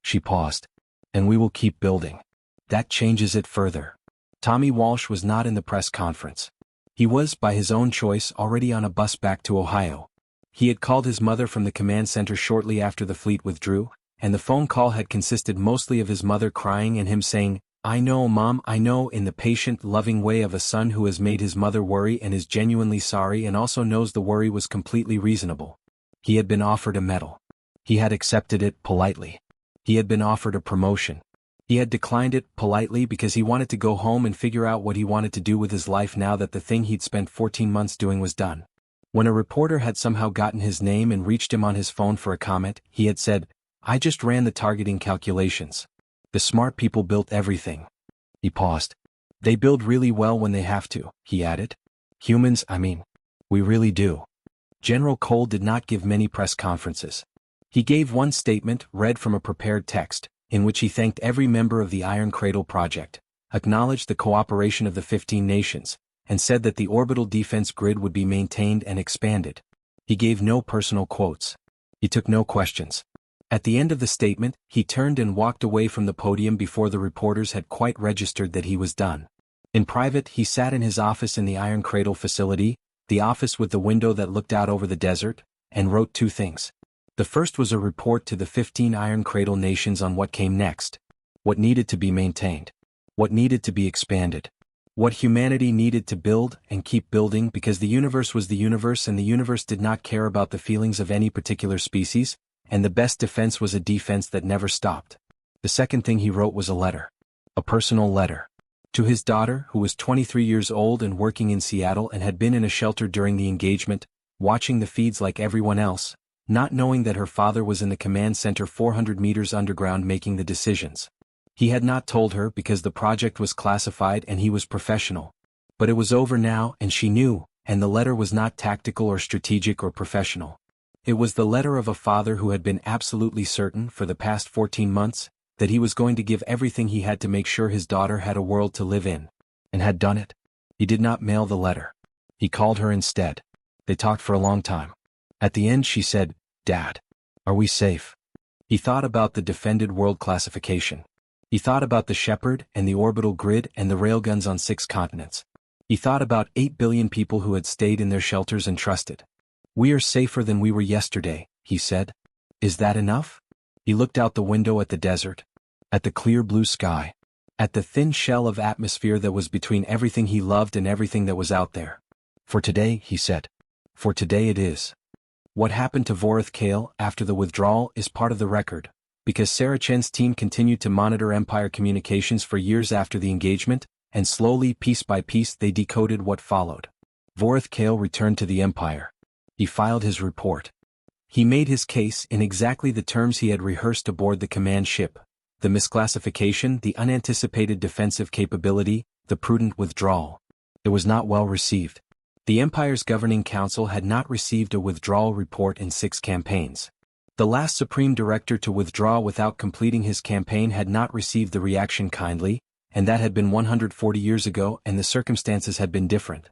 She paused. And we will keep building. That changes it further. Tommy Walsh was not in the press conference. He was, by his own choice, already on a bus back to Ohio. He had called his mother from the command center shortly after the fleet withdrew, and the phone call had consisted mostly of his mother crying and him saying, "I know, Mom, I know," in the patient, loving way of a son who has made his mother worry and is genuinely sorry and also knows the worry was completely reasonable. He had been offered a medal. He had accepted it politely. He had been offered a promotion. He had declined it politely because he wanted to go home and figure out what he wanted to do with his life now that the thing he'd spent 14 months doing was done. When a reporter had somehow gotten his name and reached him on his phone for a comment, he had said, "I just ran the targeting calculations. The smart people built everything." He paused. "They build really well when they have to," he added. "Humans, I mean. We really do." General Cole did not give many press conferences. He gave one statement, read from a prepared text, in which he thanked every member of the Iron Cradle project, acknowledged the cooperation of the 15 nations, and said that the orbital defense grid would be maintained and expanded. He gave no personal quotes. He took no questions. At the end of the statement, he turned and walked away from the podium before the reporters had quite registered that he was done. In private, he sat in his office in the Iron Cradle facility, the office with the window that looked out over the desert, and wrote 2 things. The first was a report to the 15 Iron Cradle nations on what came next, what needed to be maintained, what needed to be expanded. What humanity needed to build and keep building because the universe was the universe and the universe did not care about the feelings of any particular species, and the best defense was a defense that never stopped. The second thing he wrote was a letter. A personal letter. To his daughter, who was 23 years old and working in Seattle and had been in a shelter during the engagement, watching the feeds like everyone else, not knowing that her father was in the command center 400 meters underground making the decisions. He had not told her because the project was classified and he was professional. But it was over now and she knew, and the letter was not tactical or strategic or professional. It was the letter of a father who had been absolutely certain for the past 14 months that he was going to give everything he had to make sure his daughter had a world to live in. And had done it. He did not mail the letter. He called her instead. They talked for a long time. At the end she said, "Dad, are we safe?" He thought about the defended world classification. He thought about the Shepherd and the orbital grid and the railguns on 6 continents. He thought about 8 billion people who had stayed in their shelters and trusted. "We are safer than we were yesterday," he said. "Is that enough?" He looked out the window at the desert, at the clear blue sky, at the thin shell of atmosphere that was between everything he loved and everything that was out there. "For today," he said. "For today it is." What happened to Vorith Kale after the withdrawal is part of the record, because Sarah Chen's team continued to monitor Empire communications for years after the engagement, and slowly, piece by piece, they decoded what followed. Vorith Kale returned to the Empire. He filed his report. He made his case in exactly the terms he had rehearsed aboard the command ship: the misclassification, the unanticipated defensive capability, the prudent withdrawal. It was not well received. The Empire's governing council had not received a withdrawal report in 6 campaigns. The last Supreme Director to withdraw without completing his campaign had not received the reaction kindly, and that had been 140 years ago and the circumstances had been different.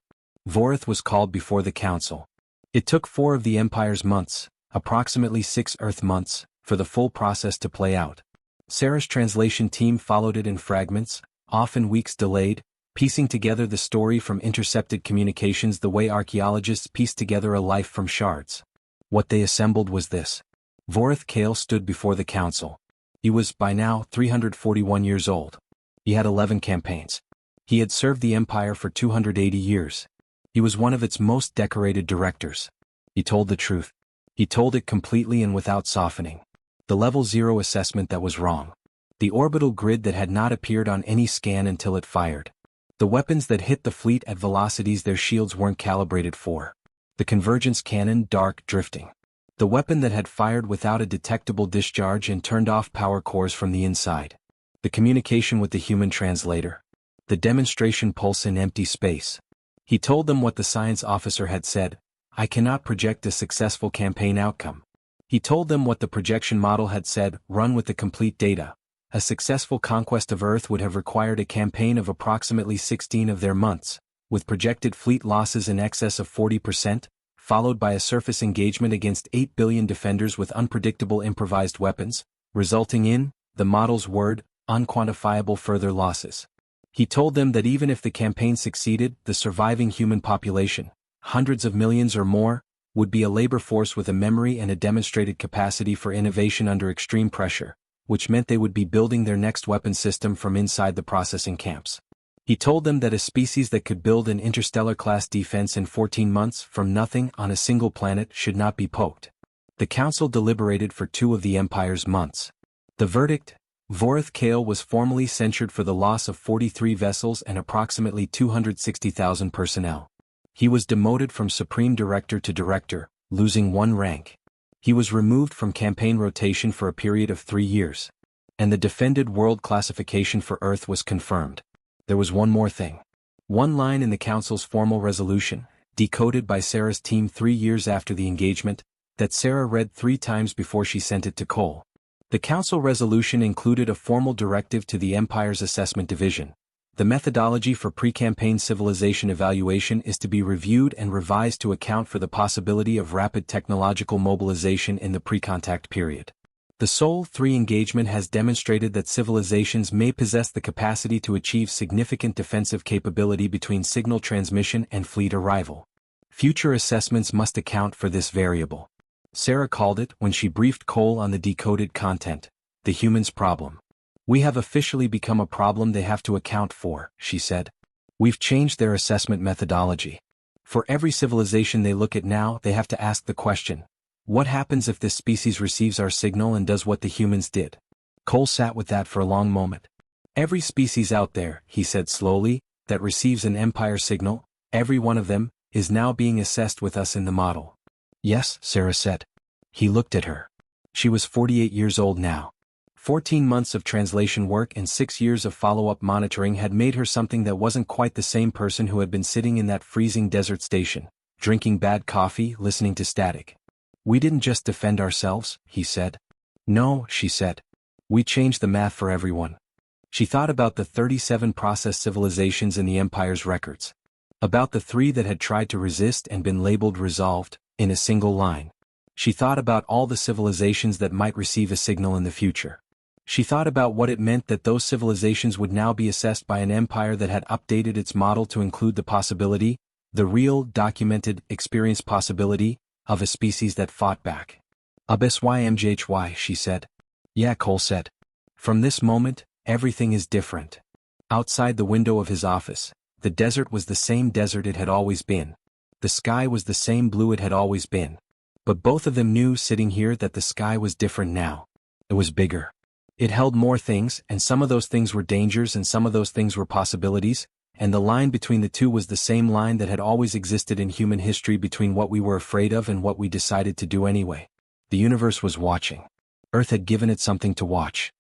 Vorith was called before the council. It took 4 of the Empire's months, approximately 6 Earth months, for the full process to play out. Sarah's translation team followed it in fragments, often weeks delayed, piecing together the story from intercepted communications the way archaeologists piece together a life from shards. What they assembled was this. Vorith Kale stood before the council. He was, by now, 341 years old. He had 11 campaigns. He had served the Empire for 280 years. He was one of its most decorated directors. He told the truth. He told it completely and without softening. The Level 0 assessment that was wrong. The orbital grid that had not appeared on any scan until it fired. The weapons that hit the fleet at velocities their shields weren't calibrated for. The convergence cannon dark drifting. The weapon that had fired without a detectable discharge and turned off power cores from the inside. The communication with the human translator. The demonstration pulse in empty space. He told them what the science officer had said: "I cannot project a successful campaign outcome." He told them what the projection model had said: "Run with the complete data. A successful conquest of Earth would have required a campaign of approximately 16 of their months, with projected fleet losses in excess of 40%, followed by a surface engagement against 8 billion defenders with unpredictable improvised weapons, resulting in, the model's word, unquantifiable further losses." He told them that even if the campaign succeeded, the surviving human population, hundreds of millions or more, would be a labor force with a memory and a demonstrated capacity for innovation under extreme pressure, which meant they would be building their next weapon system from inside the processing camps. He told them that a species that could build an interstellar-class defense in 14 months from nothing on a single planet should not be poked. The council deliberated for 2 of the Empire's months. The verdict: Vorith Kale was formally censured for the loss of 43 vessels and approximately 260,000 personnel. He was demoted from Supreme Director to Director, losing 1 rank. He was removed from campaign rotation for a period of 3 years. And the defended world classification for Earth was confirmed. There was one more thing. One line in the Council's formal resolution, decoded by Sarah's team 3 years after the engagement, that Sarah read 3 times before she sent it to Cole. The Council resolution included a formal directive to the Empire's Assessment Division. The methodology for pre-campaign civilization evaluation is to be reviewed and revised to account for the possibility of rapid technological mobilization in the pre-contact period. The Sol 3 engagement has demonstrated that civilizations may possess the capacity to achieve significant defensive capability between signal transmission and fleet arrival. Future assessments must account for this variable. Sarah called it, when she briefed Cole on the decoded content, the human's problem. "We have officially become a problem they have to account for," she said. We've changed their assessment methodology. For every civilization they look at now, they have to ask the question, what happens if this species receives our signal and does what the humans did? Cole sat with that for a long moment. Every species out there, he said slowly, that receives an empire signal, every one of them, is now being assessed with us in the model. Yes, Sarah said. He looked at her. She was 48 years old now. 14 months of translation work and 6 years of follow-up monitoring had made her something that wasn't quite the same person who had been sitting in that freezing desert station, drinking bad coffee, listening to static. We didn't just defend ourselves, he said. No, she said. We changed the math for everyone. She thought about the 37 processed civilizations in the Empire's records. About the 3 that had tried to resist and been labeled resolved, in a single line. She thought about all the civilizations that might receive a signal in the future. She thought about what it meant that those civilizations would now be assessed by an empire that had updated its model to include the possibility, the real, documented, experienced possibility, of a species that fought back. HFY, she said. Yeah, Cole said. From this moment, everything is different. Outside the window of his office, the desert was the same desert it had always been. The sky was the same blue it had always been. But both of them knew sitting here that the sky was different now. It was bigger. It held more things, and some of those things were dangers and some of those things were possibilities, and the line between the two was the same line that had always existed in human history between what we were afraid of and what we decided to do anyway. The universe was watching. Earth had given it something to watch.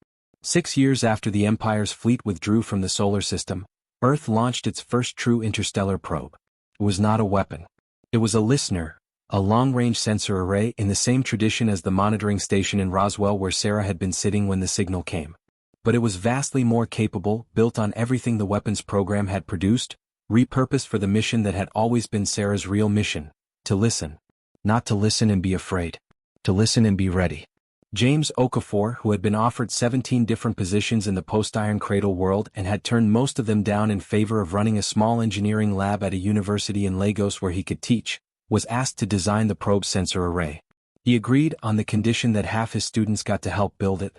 6 years after the Empire's fleet withdrew from the solar system, Earth launched its first true interstellar probe. It was not a weapon. It was a listener, a long-range sensor array in the same tradition as the monitoring station in Roswell where Sarah had been sitting when the signal came. But it was vastly more capable, built on everything the weapons program had produced, repurposed for the mission that had always been Sarah's real mission, to listen. Not to listen and be afraid. To listen and be ready. James Okafor, who had been offered 17 different positions in the post-Iron Cradle world and had turned most of them down in favor of running a small engineering lab at a university in Lagos where he could teach, was asked to design the probe sensor array. He agreed on the condition that half his students got to help build it.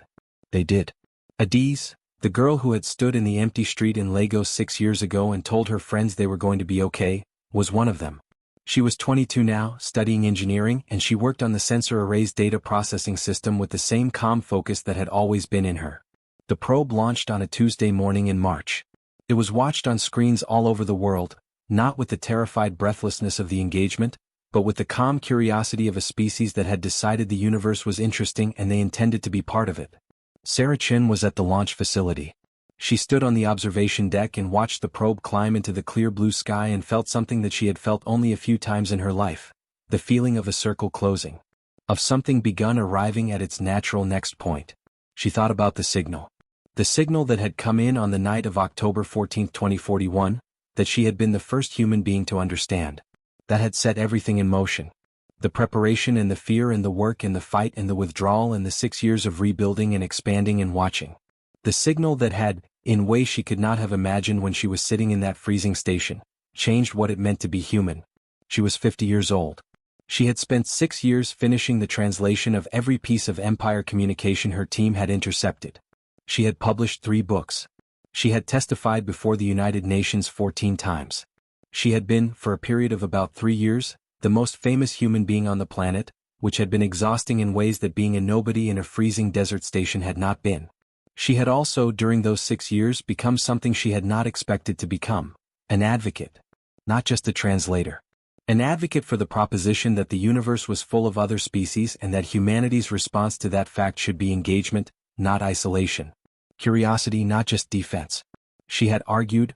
They did. Adiz, the girl who had stood in the empty street in Lagos 6 years ago and told her friends they were going to be okay, was one of them. She was 22 now, studying engineering, and she worked on the sensor array's data processing system with the same calm focus that had always been in her. The probe launched on a Tuesday morning in March. It was watched on screens all over the world, not with the terrified breathlessness of the engagement, but with the calm curiosity of a species that had decided the universe was interesting and they intended to be part of it. Sarah Chin was at the launch facility. She stood on the observation deck and watched the probe climb into the clear blue sky and felt something that she had felt only a few times in her life, the feeling of a circle closing. Of something begun arriving at its natural next point. She thought about the signal. The signal that had come in on the night of October 14, 2041, that she had been the first human being to understand. That had set everything in motion. The preparation and the fear and the work and the fight and the withdrawal and the 6 years of rebuilding and expanding and watching. The signal that had, in ways she could not have imagined when she was sitting in that freezing station, changed what it meant to be human. She was 50 years old. She had spent 6 years finishing the translation of every piece of Empire communication her team had intercepted. She had published 3 books. She had testified before the United Nations 14 times. She had been, for a period of about 3 years, the most famous human being on the planet, which had been exhausting in ways that being a nobody in a freezing desert station had not been. She had also, during those 6 years, become something she had not expected to become. An advocate. Not just a translator. An advocate for the proposition that the universe was full of other species and that humanity's response to that fact should be engagement, not isolation. Curiosity, not just defense. She had argued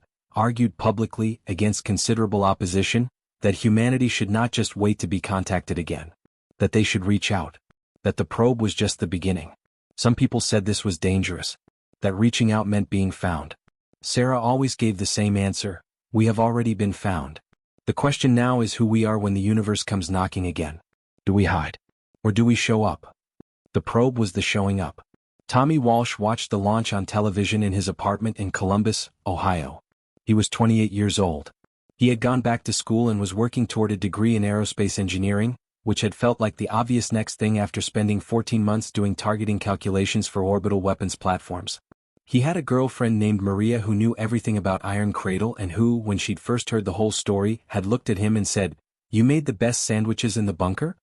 publicly, against considerable opposition, that humanity should not just wait to be contacted again. That they should reach out. That the probe was just the beginning. Some people said this was dangerous. That reaching out meant being found. Sarah always gave the same answer: we have already been found. The question now is who we are when the universe comes knocking again. Do we hide? Or do we show up? The probe was the showing up. Tommy Walsh watched the launch on television in his apartment in Columbus, Ohio. He was 28 years old. He had gone back to school and was working toward a degree in aerospace engineering, which had felt like the obvious next thing after spending 14 months doing targeting calculations for orbital weapons platforms. He had a girlfriend named Maria who knew everything about Iron Cradle and who, when she'd first heard the whole story, had looked at him and said, "You made the best sandwiches in the bunker?"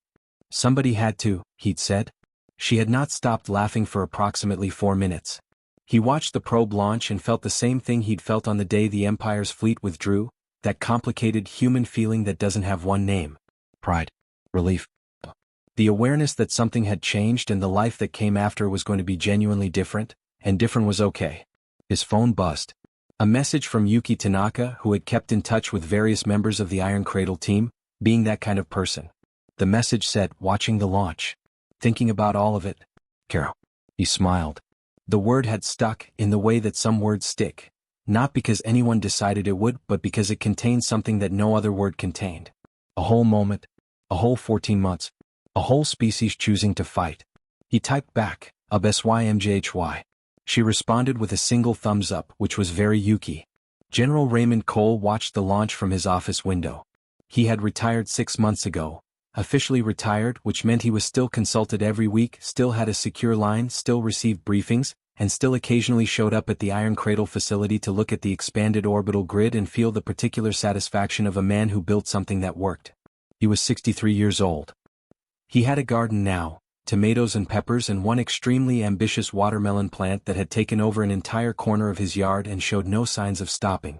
"Somebody had to," he'd said. She had not stopped laughing for approximately 4 minutes. He watched the probe launch and felt the same thing he'd felt on the day the Empire's fleet withdrew, that complicated human feeling that doesn't have one name. Pride. Relief. The awareness that something had changed and the life that came after was going to be genuinely different, and different was okay. His phone buzzed. A message from Yuki Tanaka, who had kept in touch with various members of the Iron Cradle team, being that kind of person. The message said, "Watching the launch. Thinking about all of it. Carol." He smiled. The word had stuck in the way that some words stick, not because anyone decided it would, but because it contained something that no other word contained. A whole moment, a whole 14 months, a whole species choosing to fight. He typed back, "SYMJHY." She responded with a single thumbs up, which was very Yuki. General Raymond Cole watched the launch from his office window. He had retired 6 months ago. Officially retired, which meant he was still consulted every week, still had a secure line, still received briefings, and still occasionally showed up at the Iron Cradle facility to look at the expanded orbital grid and feel the particular satisfaction of a man who built something that worked. He was 63 years old. He had a garden now, tomatoes and peppers and one extremely ambitious watermelon plant that had taken over an entire corner of his yard and showed no signs of stopping.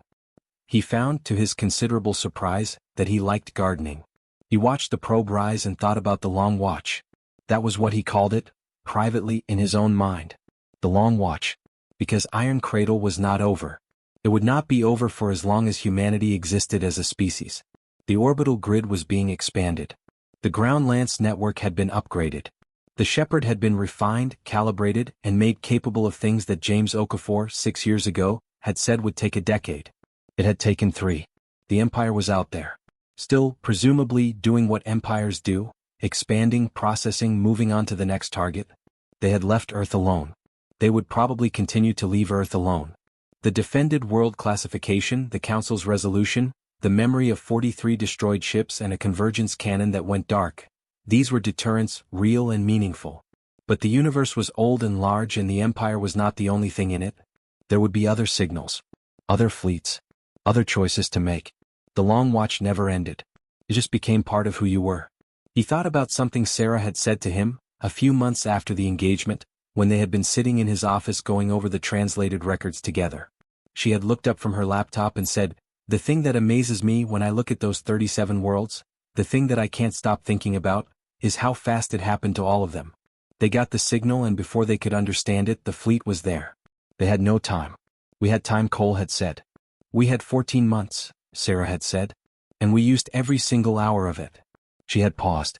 He found, to his considerable surprise, that he liked gardening. He watched the probe rise and thought about the long watch. That was what he called it, privately in his own mind. The long watch. Because Iron Cradle was not over. It would not be over for as long as humanity existed as a species. The orbital grid was being expanded. The ground lance network had been upgraded. The Shepherd had been refined, calibrated, and made capable of things that James Okafor, 6 years ago, had said would take a decade. It had taken 3. The Empire was out there. Still, presumably, doing what empires do, expanding, processing, moving on to the next target. They had left Earth alone. They would probably continue to leave Earth alone. The defended world classification, the Council's resolution, the memory of 43 destroyed ships and a convergence cannon that went dark. These were deterrents, real and meaningful. But the universe was old and large and the Empire was not the only thing in it. There would be other signals. Other fleets. Other choices to make. The long watch never ended. It just became part of who you were. He thought about something Sarah had said to him, a few months after the engagement, when they had been sitting in his office going over the translated records together. She had looked up from her laptop and said, "The thing that amazes me when I look at those 37 worlds, the thing that I can't stop thinking about, is how fast it happened to all of them. They got the signal and before they could understand it, the fleet was there. They had no time. We had time," Cole had said. "We had 14 months, Sarah had said. And we used every single hour of it." She had paused.